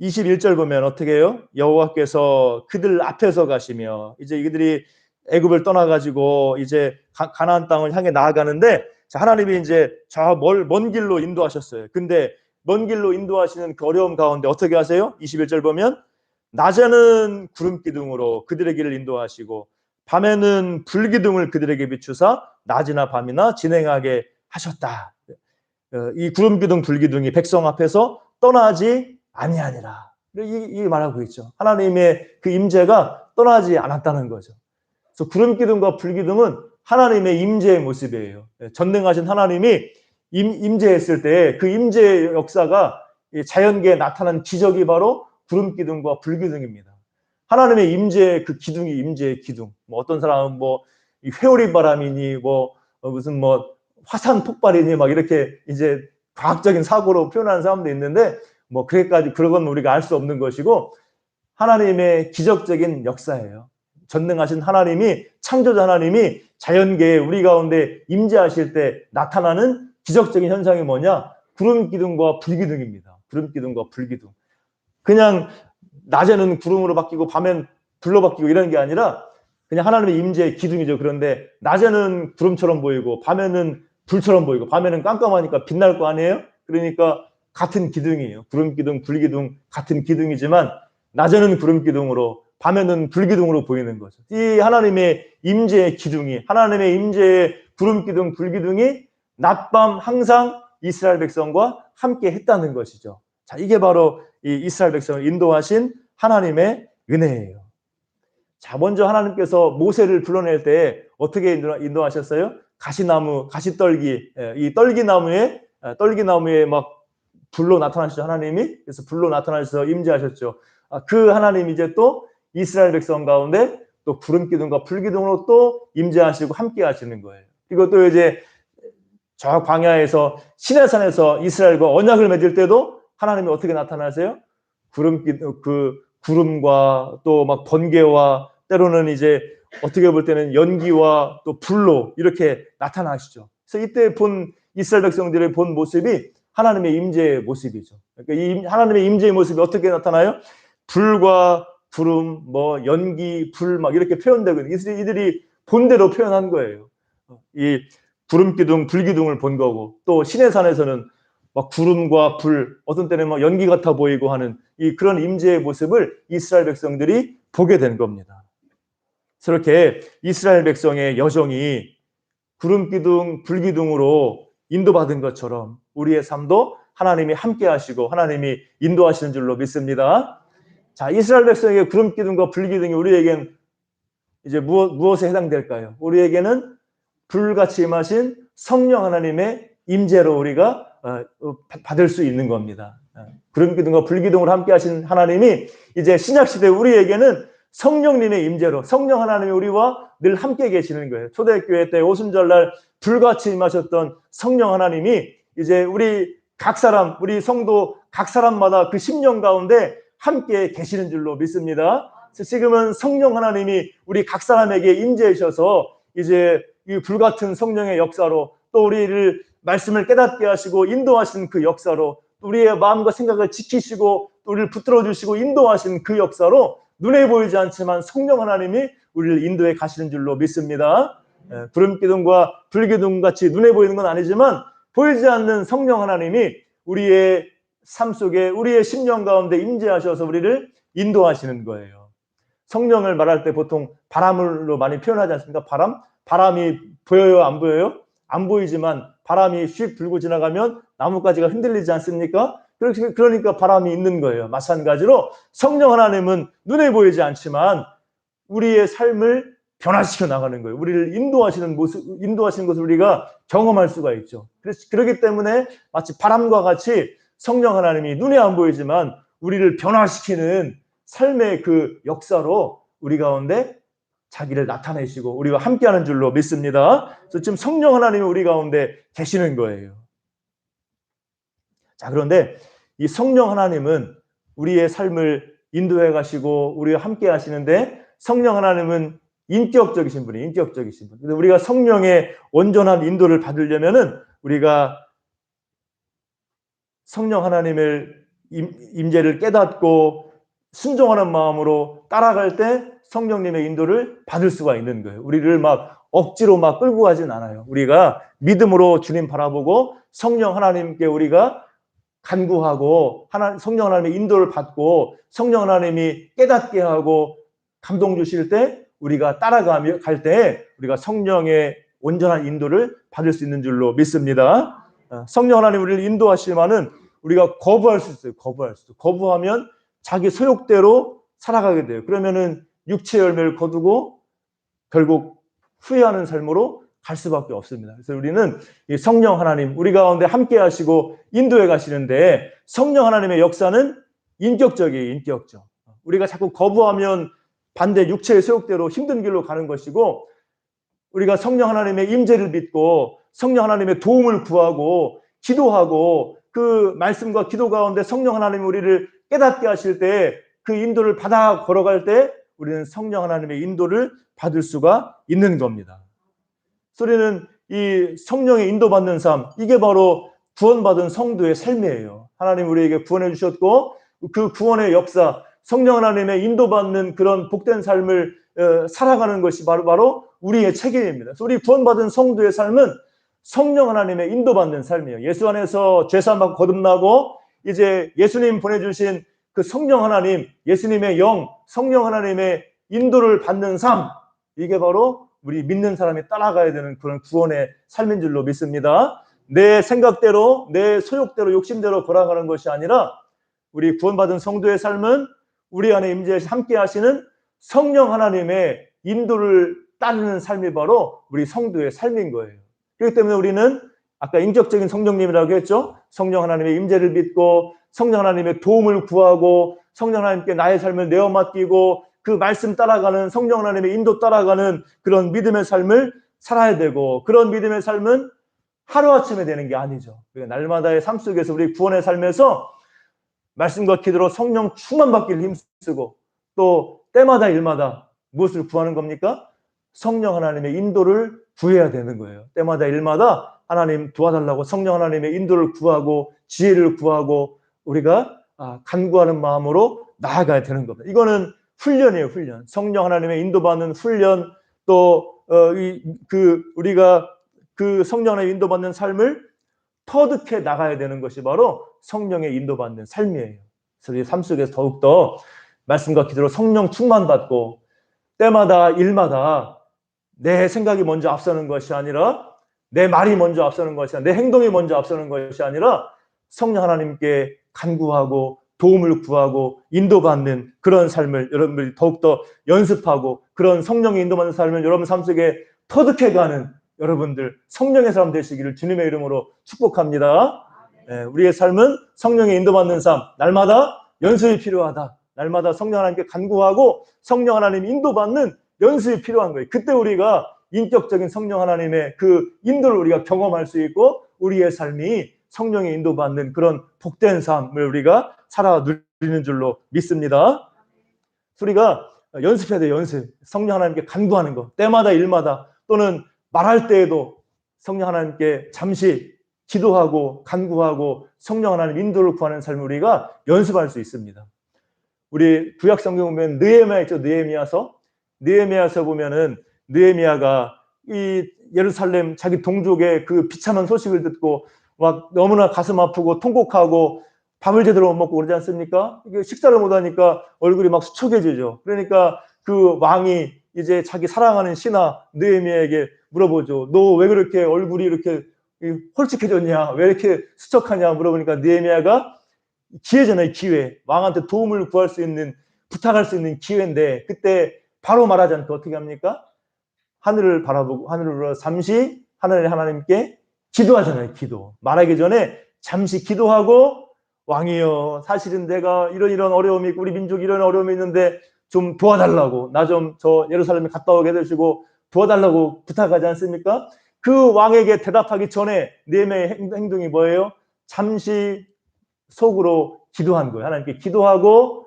21절 보면 어떻게 해요? 여호와께서 그들 앞에서 가시며 이제 이들이 애굽을 떠나가지고 이제 가나안 땅을 향해 나아가는데 자, 하나님이 이제 저 먼 길로 인도하셨어요. 근데 먼 길로 인도하시는 그 어려움 가운데 어떻게 하세요? 21절 보면 낮에는 구름 기둥으로 그들의 길을 인도하시고 밤에는 불기둥을 그들에게 비추사 낮이나 밤이나 진행하게 하셨다. 이 구름 기둥 불기둥이 백성 앞에서 떠나지 아니하니라. 이 말하고 있죠. 하나님의 그 임재가 떠나지 않았다는 거죠. 그래서 구름 기둥과 불기둥은 하나님의 임재의 모습이에요. 전능하신 하나님이 임재했을 때 그 임재의 역사가 자연계에 나타난 기적이 바로 구름 기둥과 불기둥입니다. 하나님의 임재의 그 기둥이 임재의 기둥. 뭐 어떤 사람은 뭐 회오리 바람이니 무슨 화산 폭발이니 막 이렇게 이제 과학적인 사고로 표현하는 사람도 있는데 뭐 그게까지 그런 건 우리가 알 수 없는 것이고 하나님의 기적적인 역사예요. 전능하신 하나님이 창조자 하나님이 자연계에 우리 가운데 임재하실 때 나타나는 기적적인 현상이 뭐냐? 구름 기둥과 불기둥입니다. 구름 기둥과 불기둥. 그냥 낮에는 구름으로 바뀌고 밤엔 불로 바뀌고 이런 게 아니라 그냥 하나님의 임재의 기둥이죠. 그런데 낮에는 구름처럼 보이고 밤에는 불처럼 보이고 밤에는 깜깜하니까 빛날 거 아니에요? 그러니까 같은 기둥이에요. 구름 기둥, 불기둥 같은 기둥이지만 낮에는 구름 기둥으로 밤에는 불기둥으로 보이는 거죠. 이 하나님의 임재의 기둥이 하나님의 임재의 구름 기둥, 불기둥이 낮밤 항상 이스라엘 백성과 함께 했다는 것이죠. 자, 이게 바로 이 이스라엘 백성을 인도하신 하나님의 은혜예요. 자, 먼저 하나님께서 모세를 불러낼 때 어떻게 인도하셨어요? 가시나무, 가시떨기, 이 떨기나무에 막 불로 나타나시죠, 하나님이. 그래서 불로 나타나셔서 임재하셨죠. 그 하나님 이제 또 이스라엘 백성 가운데 또 구름 기둥과 불 기둥으로 또 임재하시고 함께 하시는 거예요. 그리고 또 이제 저 광야에서 시내산에서 이스라엘과 언약을 맺을 때도 하나님이 어떻게 나타나세요? 구름과 또 막 번개와 때로는 이제 어떻게 볼 때는 연기와 또 불로 이렇게 나타나시죠. 그래서 이때 본 이스라엘 백성들의 본 모습이 하나님의 임재의 모습이죠. 그러니까 이 하나님의 임재의 모습이 어떻게 나타나요? 불과 구름, 연기, 불 막 이렇게 표현되거든요. 이들이 본대로 표현한 거예요. 이 구름 기둥, 불 기둥을 본 거고 또 시내산에서는 막 구름과 불, 어떤 때는 막 연기 같아 보이고 하는 그런 임재의 모습을 이스라엘 백성들이 보게 된 겁니다. 그렇게 이스라엘 백성의 여정이 구름 기둥, 불 기둥으로 인도받은 것처럼 우리의 삶도 하나님이 함께 하시고 하나님이 인도하시는 줄로 믿습니다. 자, 이스라엘 백성에게 구름 기둥과 불 기둥이 우리에겐 이제 무엇에 해당될까요? 우리에게는 불같이 임하신 성령 하나님의 임재로 우리가 받을 수 있는 겁니다. 구름 기둥과 불 기둥으로 함께 하신 하나님이 이제 신약 시대 우리에게는 성령님의 임재로 성령 하나님이 우리와 늘 함께 계시는 거예요. 초대교회 때 오순절날 불같이 임하셨던 성령 하나님이 이제 우리 각 사람, 우리 성도 각 사람마다 그 심령 가운데 함께 계시는 줄로 믿습니다. 지금은 성령 하나님이 우리 각 사람에게 임재하셔서 이제 이 불같은 성령의 역사로 또 우리를 말씀을 깨닫게 하시고 인도하신 그 역사로 우리의 마음과 생각을 지키시고 우리를 붙들어 주시고 인도하신 그 역사로 눈에 보이지 않지만 성령 하나님이 우리를 인도해 가시는 줄로 믿습니다. 구름 기둥과 불 기둥 같이 눈에 보이는 건 아니지만 보이지 않는 성령 하나님이 우리의 삶 속에 우리의 심령 가운데 임재하셔서 우리를 인도하시는 거예요. 성령을 말할 때 보통 바람으로 많이 표현하지 않습니까? 바람이 보여요, 안 보여요? 안 보이지만 바람이 휙 불고 지나가면 나뭇가지가 흔들리지 않습니까? 그러니까 바람이 있는 거예요. 마찬가지로 성령 하나님은 눈에 보이지 않지만 우리의 삶을 변화시켜 나가는 거예요. 우리를 인도하시는 것을 우리가 경험할 수가 있죠. 그렇기 때문에 마치 바람과 같이 성령 하나님이 눈에 안 보이지만 우리를 변화시키는 삶의 그 역사로 우리 가운데 자기를 나타내시고 우리와 함께하는 줄로 믿습니다. 그래서 지금 성령 하나님이 우리 가운데 계시는 거예요. 자, 그런데 이 성령 하나님은 우리의 삶을 인도해 가시고 우리와 함께 하시는데 성령 하나님은 인격적이신 분이 인격적이신 분. 근데 우리가 성령의 온전한 인도를 받으려면은 우리가 성령 하나님의 임재를 깨닫고 순종하는 마음으로 따라갈 때 성령님의 인도를 받을 수가 있는 거예요. 우리를 막 억지로 막 끌고 가진 않아요. 우리가 믿음으로 주님 바라보고 성령 하나님께 우리가 간구하고 성령 하나님의 인도를 받고 성령 하나님이 깨닫게 하고 감동 주실 때 우리가 따라가며 갈 때 우리가 성령의 온전한 인도를 받을 수 있는 줄로 믿습니다. 성령 하나님 우리를 인도하시면은 우리가 거부할 수 있어요. 거부할 수 있어요. 거부하면 자기 소욕대로 살아가게 돼요. 그러면은 육체의 열매를 거두고 결국 후회하는 삶으로 갈 수밖에 없습니다. 그래서 우리는 이 성령 하나님 우리 가운데 함께 하시고 인도해 가시는데 성령 하나님의 역사는 인격적이에요. 인격적. 우리가 자꾸 거부하면 반대 육체의 소욕대로 힘든 길로 가는 것이고 우리가 성령 하나님의 임재를 믿고 성령 하나님의 도움을 구하고 기도하고 그 말씀과 기도 가운데 성령 하나님이 우리를 깨닫게 하실 때 그 인도를 받아 걸어갈 때 우리는 성령 하나님의 인도를 받을 수가 있는 겁니다. 우리는 이 성령의 인도받는 삶, 이게 바로 구원받은 성도의 삶이에요. 하나님 우리에게 구원해 주셨고 그 구원의 역사, 성령 하나님의 인도받는 그런 복된 삶을 살아가는 것이 바로 우리의 책임입니다. 그래서 우리 구원받은 성도의 삶은 성령 하나님의 인도받는 삶이에요. 예수 안에서 죄사함받고 거듭나고 이제 예수님 보내주신 그 성령 하나님, 예수님의 영, 성령 하나님의 인도를 받는 삶, 이게 바로 우리 믿는 사람이 따라가야 되는 그런 구원의 삶인 줄로 믿습니다. 내 생각대로, 내 소욕대로, 욕심대로 걸어가는 것이 아니라 우리 구원받은 성도의 삶은 우리 안에 임재하시 함께 하시는 성령 하나님의 인도를 따르는 삶이 바로 우리 성도의 삶인 거예요. 그렇기 때문에 우리는 아까 인격적인 성령님이라고 했죠. 성령 하나님의 임재를 믿고 성령 하나님의 도움을 구하고 성령 하나님께 나의 삶을 내어 맡기고 그 말씀 따라가는 성령 하나님의 인도 따라가는 그런 믿음의 삶을 살아야 되고 그런 믿음의 삶은 하루아침에 되는 게 아니죠. 날마다의 삶 속에서 우리 구원의 삶에서 말씀과 기도로 성령 충만받기를 힘쓰고 또 때마다 일마다 무엇을 구하는 겁니까? 성령 하나님의 인도를 구해야 되는 거예요. 때마다 일마다 하나님 도와달라고 성령 하나님의 인도를 구하고 지혜를 구하고 우리가 간구하는 마음으로 나아가야 되는 겁니다. 이거는 훈련이에요, 훈련. 성령 하나님의 인도받는 훈련, 또 우리가 그 성령 하나님의 인도받는 삶을 터득해 나가야 되는 것이 바로 성령의 인도받는 삶이에요. 그래서 이 삶 속에서 더욱더 말씀과 기도로 성령 충만받고 때마다 일마다 내 생각이 먼저 앞서는 것이 아니라 내 말이 먼저 앞서는 것이 아니라 내 행동이 먼저 앞서는 것이 아니라 성령 하나님께 간구하고 도움을 구하고 인도받는 그런 삶을 여러분들이 더욱더 연습하고 그런 성령의 인도받는 삶을 여러분 삶 속에 터득해가는 여러분들 성령의 사람 되시기를 주님의 이름으로 축복합니다. 우리의 삶은 성령의 인도받는 삶, 날마다 연습이 필요하다. 날마다 성령 하나님께 간구하고 성령 하나님 인도받는 연습이 필요한 거예요. 그때 우리가 인격적인 성령 하나님의 그 인도를 우리가 경험할 수 있고 우리의 삶이 성령의 인도받는 그런 복된 삶을 우리가 살아 누리는 줄로 믿습니다. 우리가 연습해야 돼요. 연습. 성령 하나님께 간구하는 것. 때마다 일마다 또는 말할 때에도 성령 하나님께 잠시 기도하고 간구하고 성령 하나님 인도를 구하는 삶을 우리가 연습할 수 있습니다. 우리 구약 성경 보면 느헤미야 있죠. 느헤미야서 보면은 느헤미야가 이 예루살렘 자기 동족의 그 비참한 소식을 듣고 막 너무나 가슴 아프고 통곡하고 밥을 제대로 못 먹고 그러지 않습니까? 이게 식사를 못 하니까 얼굴이 막 수척해지죠. 그러니까 그 왕이 이제 자기 사랑하는 신하 느헤미야에게 물어보죠. 너 왜 그렇게 얼굴이 이렇게 홀쭉해졌냐? 왜 이렇게 수척하냐? 물어보니까 느헤미야가 기회잖아요. 기회. 왕한테 도움을 구할 수 있는 부탁할 수 있는 기회인데 그때 바로 말하지 않고 어떻게 합니까? 하늘을 바라보고 하늘을 잠시 하늘의 하나님께 기도하잖아요. 기도. 말하기 전에 잠시 기도하고 왕이여 사실은 내가 이런 어려움이 있고 우리 민족이 이런 어려움이 있는데 좀 도와달라고 나 좀 저 예루살렘에 갔다 오게 해주시고 도와달라고 부탁하지 않습니까? 그 왕에게 대답하기 전에 느헤미야의 행동이 뭐예요? 잠시 속으로 기도한 거예요. 하나님께 기도하고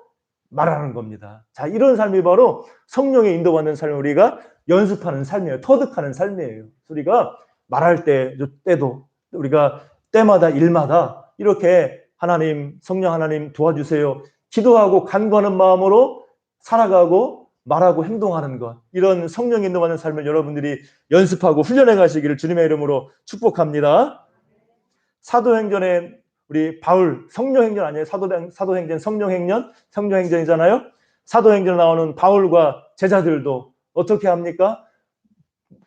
말하는 겁니다. 자, 이런 삶이 바로 성령의 인도받는 삶을 우리가 연습하는 삶이에요. 터득하는 삶이에요. 우리가 말할 때도 우리가 때마다 일마다 이렇게 하나님, 성령 하나님 도와주세요. 기도하고 간구하는 마음으로 살아가고 말하고 행동하는 것. 이런 성령 인도받는 삶을 여러분들이 연습하고 훈련해 가시기를 주님의 이름으로 축복합니다. 사도행전에 우리 바울, 성령행전 아니에요? 사도행전 성령행전이잖아요. 사도행전에 나오는 바울과 제자들도 어떻게 합니까?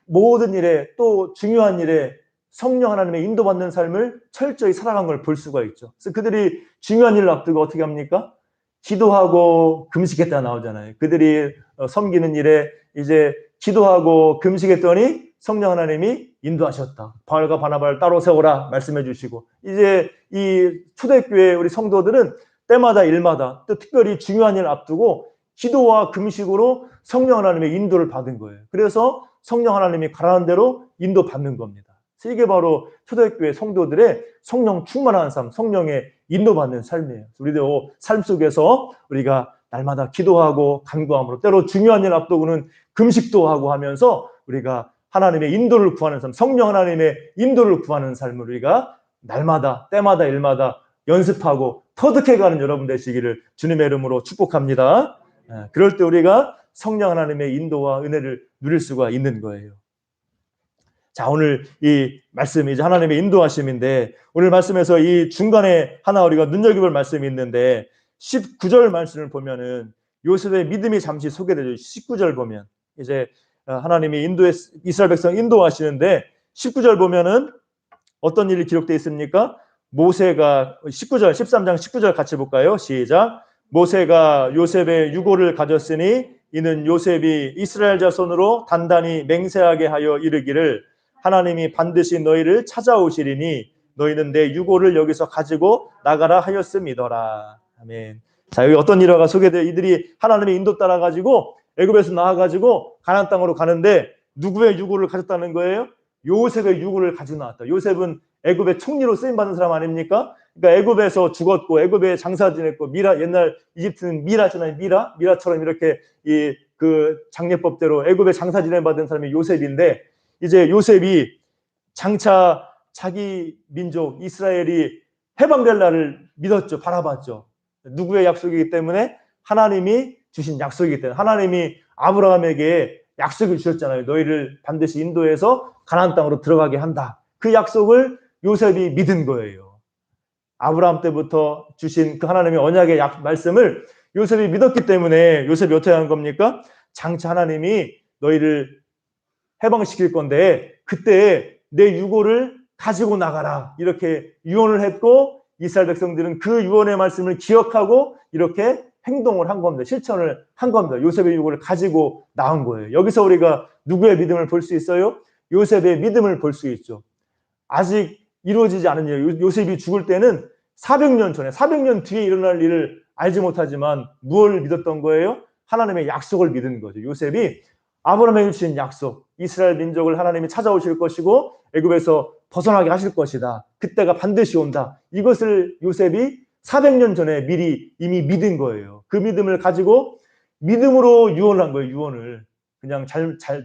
모든 일에, 또 중요한 일에 성령 하나님의 인도받는 삶을 철저히 살아간 걸 볼 수가 있죠. 그래서 그들이 중요한 일을 앞두고 어떻게 합니까? 기도하고 금식했다 나오잖아요. 그들이 섬기는 일에 이제 기도하고 금식했더니 성령 하나님이 인도하셨다. 바울과 바나바를 따로 세우라 말씀해 주시고, 이제 이 초대교회 우리 성도들은 때마다 일마다 또 특별히 중요한 일을 앞두고 기도와 금식으로 성령 하나님의 인도를 받은 거예요. 그래서 성령 하나님이 가라는 대로 인도받는 겁니다. 이게 바로 초대교회 성도들의 성령 충만한 삶, 성령의 인도받는 삶이에요. 우리도 삶 속에서 우리가 날마다 기도하고 간구함으로, 때로 중요한 일 앞두고는 금식도 하고 하면서 우리가 하나님의 인도를 구하는 삶, 성령 하나님의 인도를 구하는 삶을 우리가 날마다 때마다 일마다 연습하고 터득해가는 여러분 되시기를 주님의 이름으로 축복합니다. 그럴 때 우리가 성령 하나님의 인도와 은혜를 누릴 수가 있는 거예요. 자, 오늘 이 말씀이 이제 하나님의 인도하심인데, 오늘 말씀에서 이 중간에 하나 우리가 눈여겨볼 말씀이 있는데 19절 말씀을 보면은 요셉의 믿음이 잠시 소개되죠. 19절 보면 이제 하나님이 이스라엘 백성 인도하시는데 19절 보면은 어떤 일이 기록되어 있습니까? 모세가 19절, 13장 19절 같이 볼까요? 시작. 모세가 요셉의 유고를 가졌으니 이는 요셉이 이스라엘 자손으로 단단히 맹세하게 하여 이르기를 하나님이 반드시 너희를 찾아오시리니 너희는 내 유고를 여기서 가지고 나가라 하였음이더라. 아멘. 자, 여기 어떤 일화가 소개돼요? 이들이 하나님의 인도 따라 가지고 애굽에서 나와 가지고 가나안 땅으로 가는데 누구의 유고를 가졌다는 거예요? 요셉의 유고를 가지고 나왔다. 요셉은 애굽의 총리로 쓰임 받은 사람 아닙니까? 그러니까 애굽에서 죽었고 애굽에 장사 지냈고, 미라, 옛날 이집트는 미라잖아요. 미라처럼 이렇게 그 장례법대로 애굽에 장사 지내 받은 사람이 요셉인데, 이제 요셉이 장차 자기 민족 이스라엘이 해방될 날을 믿었죠. 바라봤죠. 누구의 약속이기 때문에? 하나님이 주신 약속이기 때문에. 하나님이 아브라함에게 약속을 주셨잖아요. 너희를 반드시 인도해서 가나안 땅으로 들어가게 한다. 그 약속을 요셉이 믿은 거예요. 아브라함 때부터 주신 그 하나님의 언약의 말씀을 요셉이 믿었기 때문에 요셉이 어떻게 한 겁니까? 장차 하나님이 너희를 해방시킬 건데 그때 내 유고를 가지고 나가라, 이렇게 유언을 했고, 이스라엘 백성들은 그 유언의 말씀을 기억하고 이렇게 행동을 한 겁니다. 실천을 한 겁니다. 요셉의 유고를 가지고 나온 거예요. 여기서 우리가 누구의 믿음을 볼 수 있어요? 요셉의 믿음을 볼 수 있죠. 아직 이루어지지 않은 일, 요셉이 죽을 때는 400년 전에, 400년 뒤에 일어날 일을 알지 못하지만 무엇을 믿었던 거예요? 하나님의 약속을 믿은 거죠. 요셉이 아브라함에게 주신 약속, 이스라엘 민족을 하나님이 찾아오실 것이고 애굽에서 벗어나게 하실 것이다. 그때가 반드시 온다. 이것을 요셉이 400년 전에 미리 이미 믿은 거예요. 그 믿음을 가지고 믿음으로 유언을 한 거예요. 유언을 그냥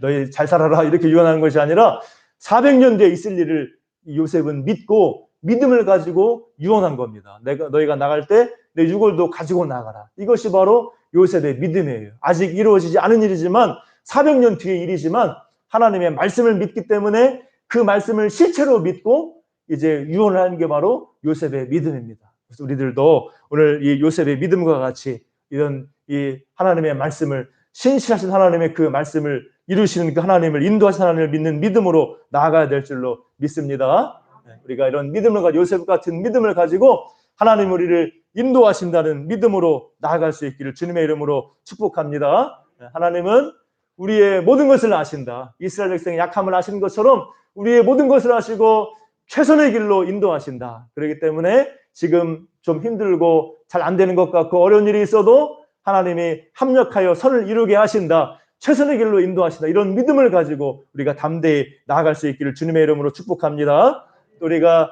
너희 잘 살아라 이렇게 유언하는 것이 아니라 400년 뒤에 있을 일을 요셉은 믿고 믿음을 가지고 유언한 겁니다. 너희가 나갈 때 내 유골도 가지고 나가라. 이것이 바로 요셉의 믿음이에요. 아직 이루어지지 않은 일이지만 400년 뒤의 일이지만 하나님의 말씀을 믿기 때문에 그 말씀을 실체로 믿고 이제 유언을 하는 게 바로 요셉의 믿음입니다. 그래서 우리들도 오늘 이 요셉의 믿음과 같이 이런 이 하나님의 말씀을, 신실하신 하나님의 그 말씀을 이루시는 그 하나님을, 인도하신 하나님을 믿는 믿음으로 나아가야 될 줄로 믿습니다. 우리가 이런 믿음을 가지고, 요셉 같은 믿음을 가지고 하나님 우리를 인도하신다는 믿음으로 나아갈 수 있기를 주님의 이름으로 축복합니다. 하나님은 우리의 모든 것을 아신다. 이스라엘 백성의 약함을 아시는 것처럼 우리의 모든 것을 아시고 최선의 길로 인도하신다. 그렇기 때문에 지금 좀 힘들고 잘 안 되는 것 같고 어려운 일이 있어도 하나님이 합력하여 선을 이루게 하신다. 최선의 길로 인도하신다. 이런 믿음을 가지고 우리가 담대히 나아갈 수 있기를 주님의 이름으로 축복합니다. 우리가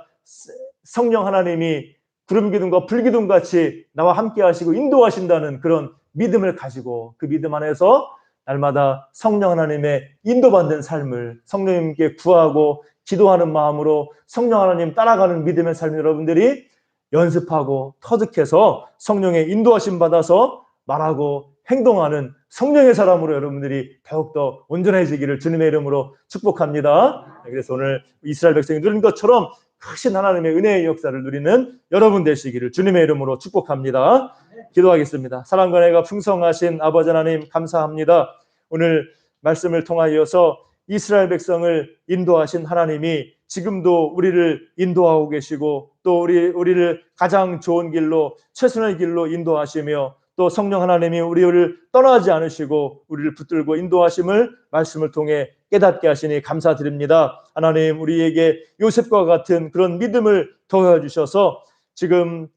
성령 하나님이 구름 기둥과 불 기둥 같이 나와 함께 하시고 인도하신다는 그런 믿음을 가지고 그 믿음 안에서 날마다 성령 하나님의 인도받는 삶을 성령님께 구하고 기도하는 마음으로 성령 하나님 따라가는 믿음의 삶 여러분들이 연습하고 터득해서 성령의 인도하심 받아서 말하고 행동하는 성령의 사람으로 여러분들이 더욱더 온전해지기를 주님의 이름으로 축복합니다. 그래서 오늘 이스라엘 백성이 누린 것처럼 크신 하나님의 은혜의 역사를 누리는 여러분 되시기를 주님의 이름으로 축복합니다. 기도하겠습니다. 사랑과 은혜가 풍성하신 아버지 하나님 감사합니다. 오늘 말씀을 통하여서 이스라엘 백성을 인도하신 하나님이 지금도 우리를 인도하고 계시고 또 우리를 가장 좋은 길로 최선의 길로 인도하시며 또 성령 하나님이 우리를 떠나지 않으시고 우리를 붙들고 인도하심을 말씀을 통해 깨닫게 하시니 감사드립니다. 하나님 우리에게 요셉과 같은 그런 믿음을 더해 주셔서 지금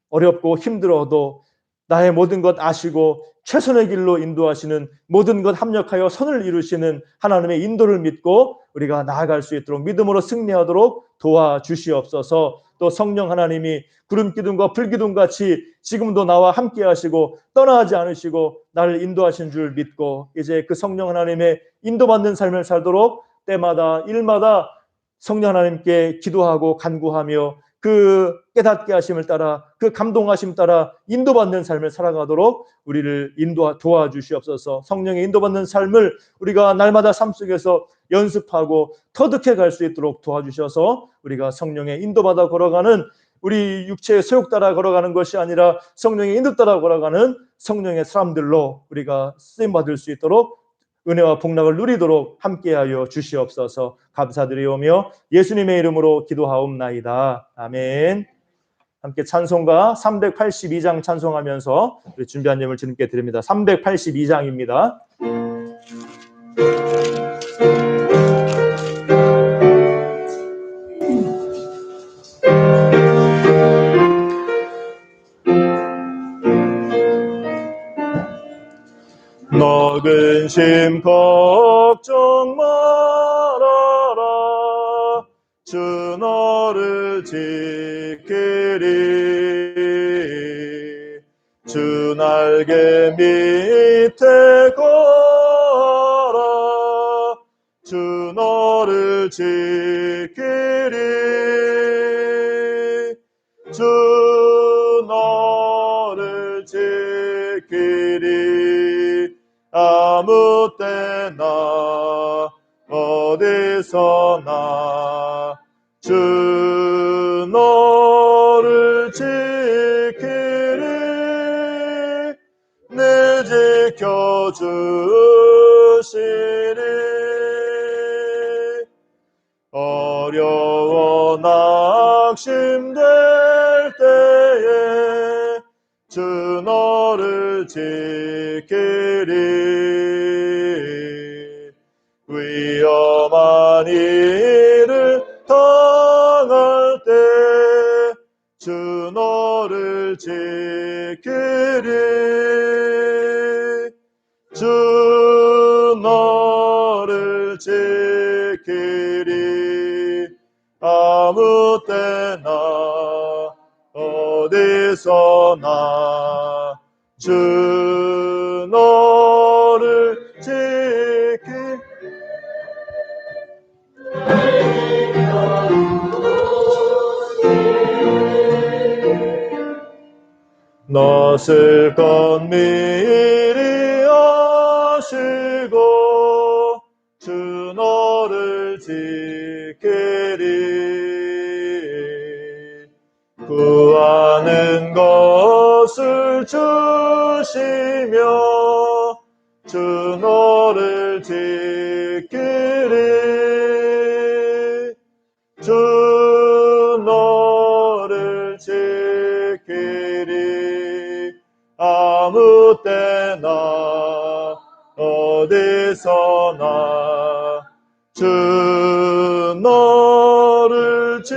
어렵고 힘들어도 나의 모든 것 아시고 최선의 길로 인도하시는 모든 것 합력하여 선을 이루시는 하나님의 인도를 믿고 우리가 나아갈 수 있도록 믿음으로 승리하도록 도와주시옵소서. 또 성령 하나님이 구름 기둥과 불 기둥 같이 지금도 나와 함께 하시고 떠나지 않으시고 나를 인도하신 줄 믿고 이제 그 성령 하나님의 인도받는 삶을 살도록 때마다 일마다 성령 하나님께 기도하고 간구하며 그 깨닫게 하심을 따라 그 감동하심 따라 인도받는 삶을 살아가도록 우리를 도와주시옵소서. 성령의 인도받는 삶을 우리가 날마다 삶 속에서 연습하고 터득해 갈 수 있도록 도와주셔서 우리가 성령의 인도받아 걸어가는 우리 육체의 소욕 따라 걸어가는 것이 아니라 성령의 인도 따라 걸어가는 성령의 사람들로 우리가 쓰임받을 수 있도록 은혜와 복락을 누리도록 함께하여 주시옵소서. 감사드리오며 예수님의 이름으로 기도하옵나이다. 아멘. 함께 찬송가 382장 찬송하면서 우리 준비한 예물 주님께 드립니다. 382장입니다. 너 근심 걱정 말아라 주 너를 지키리 주 날개 밑에 거라 주 너를 지키리 주 너를 지키리 아무 때나 어디서나 주 너를 지키리 늘 지켜주시리 어려워 낙심될 때에 주 너를 지키리 위험한 일을 당할 때 주 너를 지키리 주 너를 지키리 아무 때나 어디서나 주 너를 지키리 너 슬픈 미리 아시고 주 너를 지키리 구하는 것을 주시며 주 너를 지키리 주 너를 지키리 아무 때나 어디서나 주 너를 지키리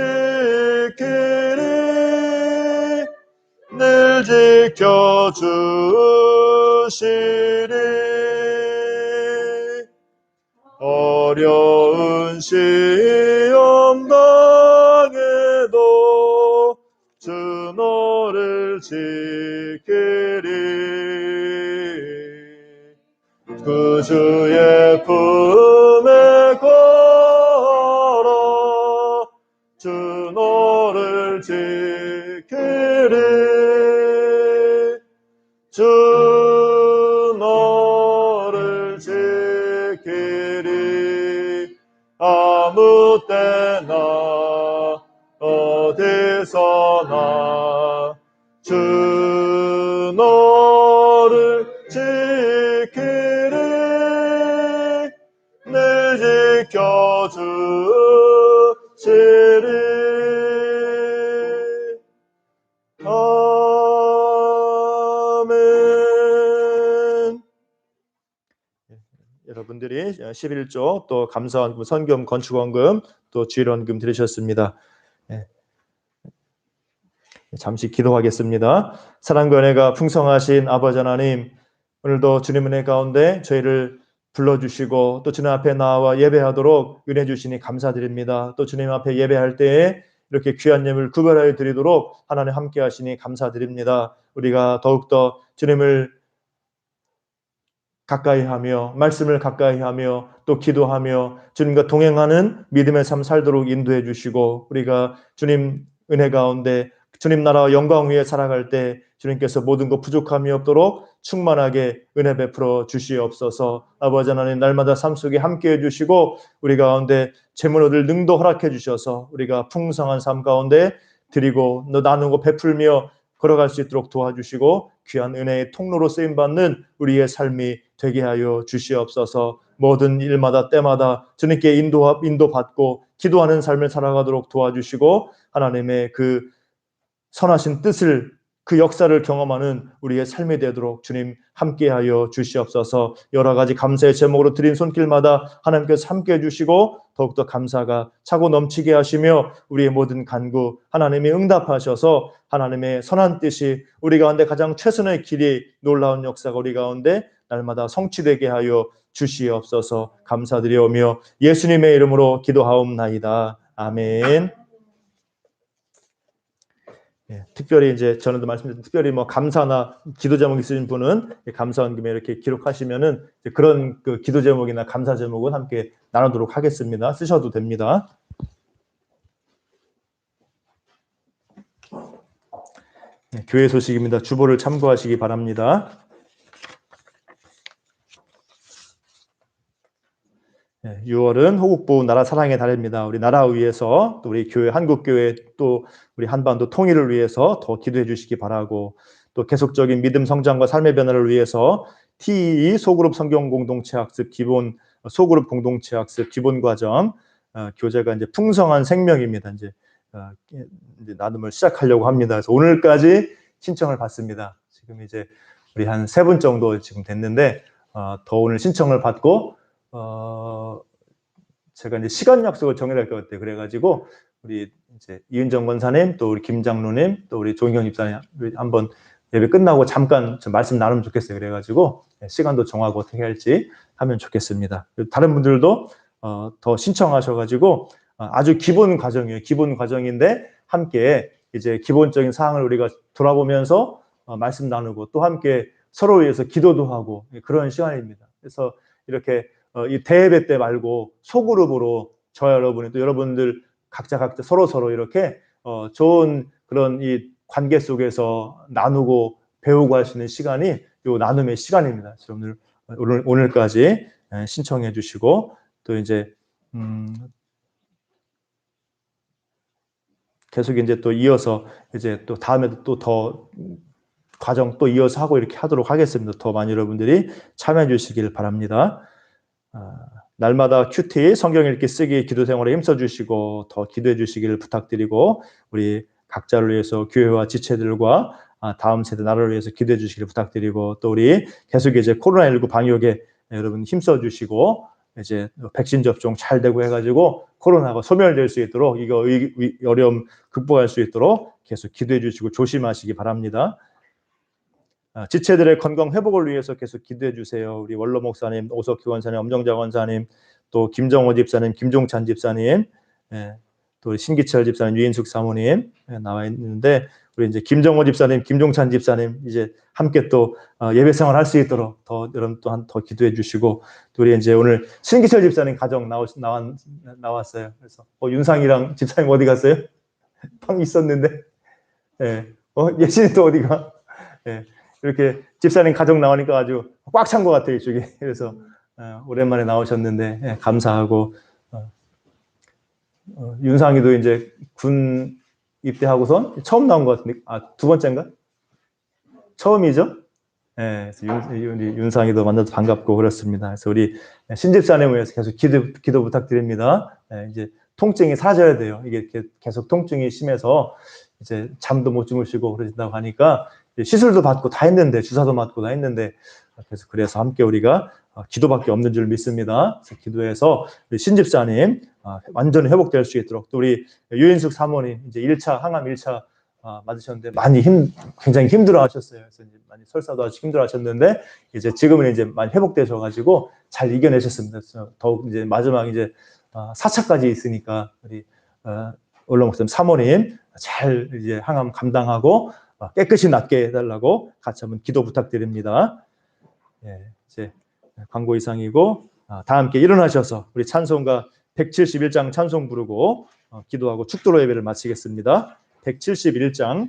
늘 지켜주시리 어려운 시험 당해도 주 너를 지키리. 그 주의 품에 걸어 주 너를 지키리. 주 너를 지키리. 아무 때나 어디서나 주 너를 지키리. 늘 지켜주시리. 아멘. 여러분들이 11조 또 감사원금, 선금, 건축원금, 또 주일원금 들으셨습니다. 잠시 기도하겠습니다. 사랑과 은혜가 풍성하신 아버지 하나님, 오늘도 주님 은혜 가운데 저희를 불러주시고 또 주님 앞에 나와 예배하도록 은혜 주시니 감사드립니다. 또 주님 앞에 예배할 때에 이렇게 귀한 예물 구별하여 드리도록 하나님 함께 하시니 감사드립니다. 우리가 더욱더 주님을 가까이하며 말씀을 가까이하며 또 기도하며 주님과 동행하는 믿음의 삶 살도록 인도해 주시고, 우리가 주님 은혜 가운데 주님 나라와 영광 위에 살아갈 때 주님께서 모든 것 부족함이 없도록 충만하게 은혜 베풀어 주시옵소서. 아버지 하나님, 날마다 삶 속에 함께해 주시고 우리 가운데 재물 얻을 능도 허락해 주셔서 우리가 풍성한 삶 가운데 드리고 나누고 베풀며 걸어갈 수 있도록 도와주시고 귀한 은혜의 통로로 쓰임받는 우리의 삶이 되게 하여 주시옵소서. 모든 일마다 때마다 주님께 인도받고 기도하는 삶을 살아가도록 도와주시고 하나님의 그 선하신 뜻을, 그 역사를 경험하는 우리의 삶이 되도록 주님 함께하여 주시옵소서. 여러 가지 감사의 제목으로 드린 손길마다 하나님께서 함께해 주시고 더욱더 감사가 차고 넘치게 하시며 우리의 모든 간구 하나님이 응답하셔서 하나님의 선한 뜻이 우리 가운데 가장 최선의 길이, 놀라운 역사가 우리 가운데 날마다 성취되게 하여 주시옵소서. 감사드리오며 예수님의 이름으로 기도하옵나이다. 아멘. 특별히 이제 저는 말씀드린 특별히 뭐 감사나 기도 제목 있으신 분은 감사원금에 이렇게 기록하시면은 그런 그 기도 제목이나 감사 제목은 함께 나누도록 하겠습니다. 쓰셔도 됩니다. 교회 소식입니다. 주보를 참고하시기 바랍니다. 6월은 호국보 나라 사랑의 달입니다. 우리 나라 위해서 또 우리 교회 한국교회 또 우리 한반도 통일을 위해서 더 기도해 주시기 바라고, 또 계속적인 믿음 성장과 삶의 변화를 위해서 TEE 소그룹 성경 공동체 학습 기본 소그룹 공동체 학습 기본 과정 교재가 이제 풍성한 생명입니다. 이제 나눔을 시작하려고 합니다. 그래서 오늘까지 신청을 받습니다. 지금 이제 우리 한 3분 정도 지금 됐는데 더 오늘 신청을 받고 제가 이제 시간 약속을 정해야 될 것 같아요. 그래가지고 우리 이제 이은정 권사님, 또 우리 김장로님, 또 우리 조인경 집사님 한번 예배 끝나고 잠깐 좀 말씀 나누면 좋겠어요. 그래가지고 시간도 정하고 어떻게 할지 하면 좋겠습니다. 다른 분들도 더 신청하셔가지고 아주 기본 과정이에요. 기본 과정인데 함께 이제 기본적인 사항을 우리가 돌아보면서 말씀 나누고 또 함께 서로 위해서 기도도 하고 그런 시간입니다. 그래서 이렇게 이 대예배 때 말고 소그룹으로 저와 여러분이 또 여러분들 각자 서로 이렇게 좋은 그런 이 관계 속에서 나누고 배우고 할 수 있는 시간이 요 나눔의 시간입니다. 오늘까지 신청해 주시고 또 이제 계속 이제 또 이어서 이제 또 다음에도 또 더 과정 또 이어서 하고 이렇게 하도록 하겠습니다. 더 많이 여러분들이 참여해 주시길 바랍니다. 날마다 큐티 성경 읽기 쓰기 기도 생활에 힘써 주시고 더 기도해 주시기를 부탁드리고, 우리 각자를 위해서 교회와 지체들과 다음 세대 나라를 위해서 기도해 주시기를 부탁드리고, 또 우리 계속 이제 코로나19 방역에 여러분 힘써 주시고 이제 백신 접종 잘 되고 해가지고 코로나가 소멸될 수 있도록 이거 어려움 극복할 수 있도록 계속 기도해 주시고 조심하시기 바랍니다. 지체들의 건강 회복을 위해서 계속 기도해 주세요. 우리 원로 목사님, 오석규 원사님, 엄정자 원사님, 또 김정호 집사님, 김종찬 집사님, 또 신기철 집사님, 유인숙 사모님 나와 있는데 우리 이제 김정호 집사님, 김종찬 집사님 이제 함께 또 예배 생활 할 수 있도록 더 여러분 또한 더 기도해 주시고, 또 우리 이제 오늘 신기철 집사님 가정 나왔어요. 그래서 윤상이랑 집사님 어디 갔어요? 방 있었는데, 예, 예진이 또 어디가? 예, 이렇게 집사님 가족 나오니까 아주 꽉 찬 것 같아요 이쪽이. 그래서 오랜만에 나오셨는데 감사하고, 윤상이도 이제 군 입대하고선 처음 나온 것 같은데, 두 번째인가? 처음이죠? 예, 그래서 우리 윤상이도 만나서 반갑고 그렇습니다. 그래서 우리 신집사님을 위해서 계속 기도 부탁드립니다. 예, 이제 통증이 사라져야 돼요. 이게 계속 통증이 심해서 이제 잠도 못 주무시고 그러신다고 하니까 시술도 받고 다 했는데, 주사도 맞고 다 했는데, 그래서 함께 우리가 기도밖에 없는 줄 믿습니다. 그래서 기도해서 우리 신집사님 완전히 회복될 수 있도록, 또 우리 유인숙 사모님 이제 1차 항암 1차 맞으셨는데 굉장히 힘들어 하셨어요. 그래서 이제 많이 설사도 아주 힘들어 하셨는데, 이제 지금은 이제 많이 회복되셔가지고 잘 이겨내셨습니다. 그래서 더욱 이제 마지막 이제 4차까지 있으니까 우리 올라 목사님 사모님 잘 이제 항암 감당하고 깨끗이 낫게 해달라고 같이 한번 기도 부탁드립니다. 예, 이제 광고 이상이고, 다 함께 일어나셔서 우리 찬송가 171장 찬송 부르고 기도하고 축도로 예배를 마치겠습니다. 171장.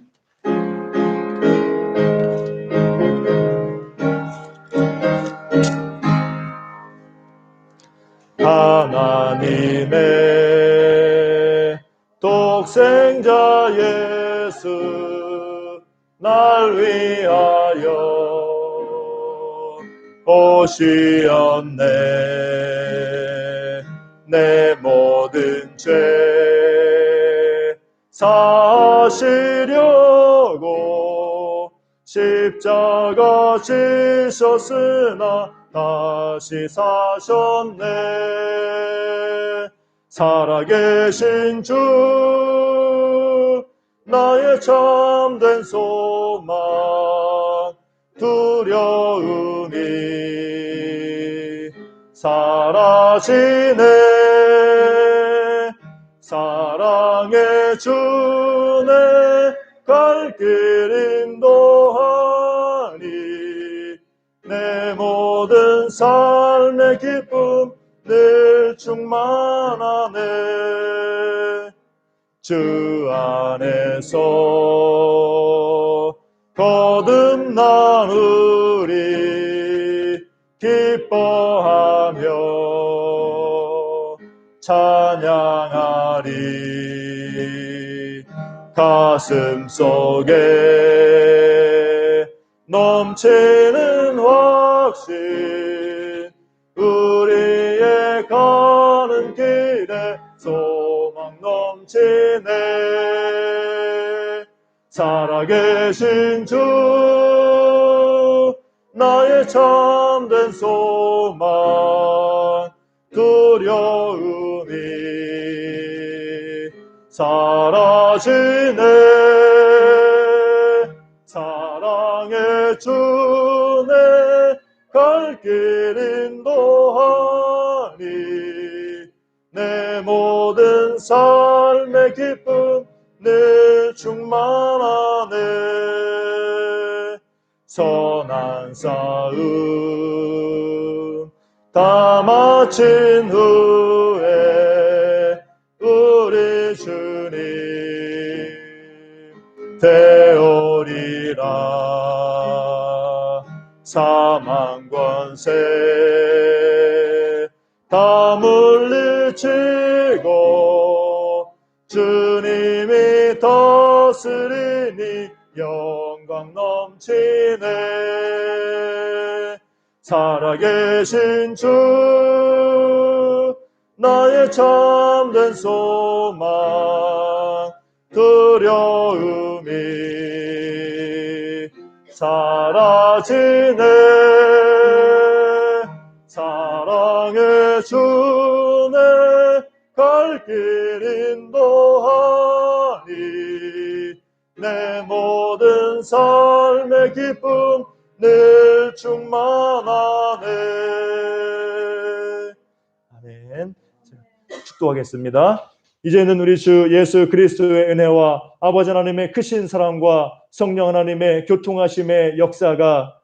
하나님의 독생자 예수 날 위하여 오시었네. 내 모든 죄 사시려고 십자가 지셨으나 다시 사셨네. 살아계신 주 나의 참된 소망 두려움이 사라지네. 사랑의 주내 갈 길 인도하니 내 모든 삶의 기쁨 늘 충만하네. 주 안에서 거듭나으리 기뻐하며 찬양하리. 가슴 속에 넘치는 확신 우리의 가는 길에 소망 넘치네. 살아계신 주 나의 참된 소망 두려움이 사라지네. 사랑의 주내 갈 길 인도하니 내 모든 삶의 기쁨 늘 충만하네. 선한 싸움 다 마친 후에 우리 주님 되오리라. 사망 권세 다 물리치고 주님이 다스리니 영광 넘치네. 살아계신 주 나의 참된 소망 두려움이 사라지네. 사랑의 주내 갈 길 인도하니 내 모든 삶의 기쁨 늘 충만하네. 아멘. 축도하겠습니다. 이제는 우리 주 예수 그리스도의 은혜와 아버지 하나님의 크신 사랑과 성령 하나님의 교통하심의 역사가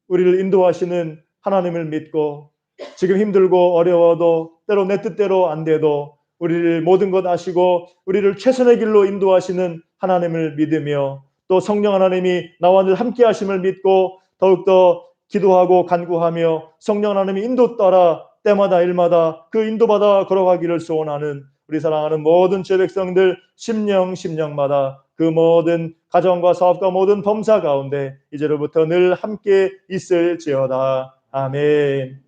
우리를 인도하시는 하나님을 믿고, 지금 힘들고 어려워도 때로 내 뜻대로 안 돼도 우리를 모든 것 아시고 우리를 최선의 길로 인도하시는 하나님을 믿으며, 또 성령 하나님이 나와 늘 함께 하심을 믿고 더욱더 기도하고 간구하며 성령 하나님이 인도 따라 때마다 일마다 그 인도받아 걸어가기를 소원하는 우리 사랑하는 모든 제 백성들 심령마다 그 모든 가정과 사업과 모든 범사 가운데 이제로부터 늘 함께 있을지어다. 아멘.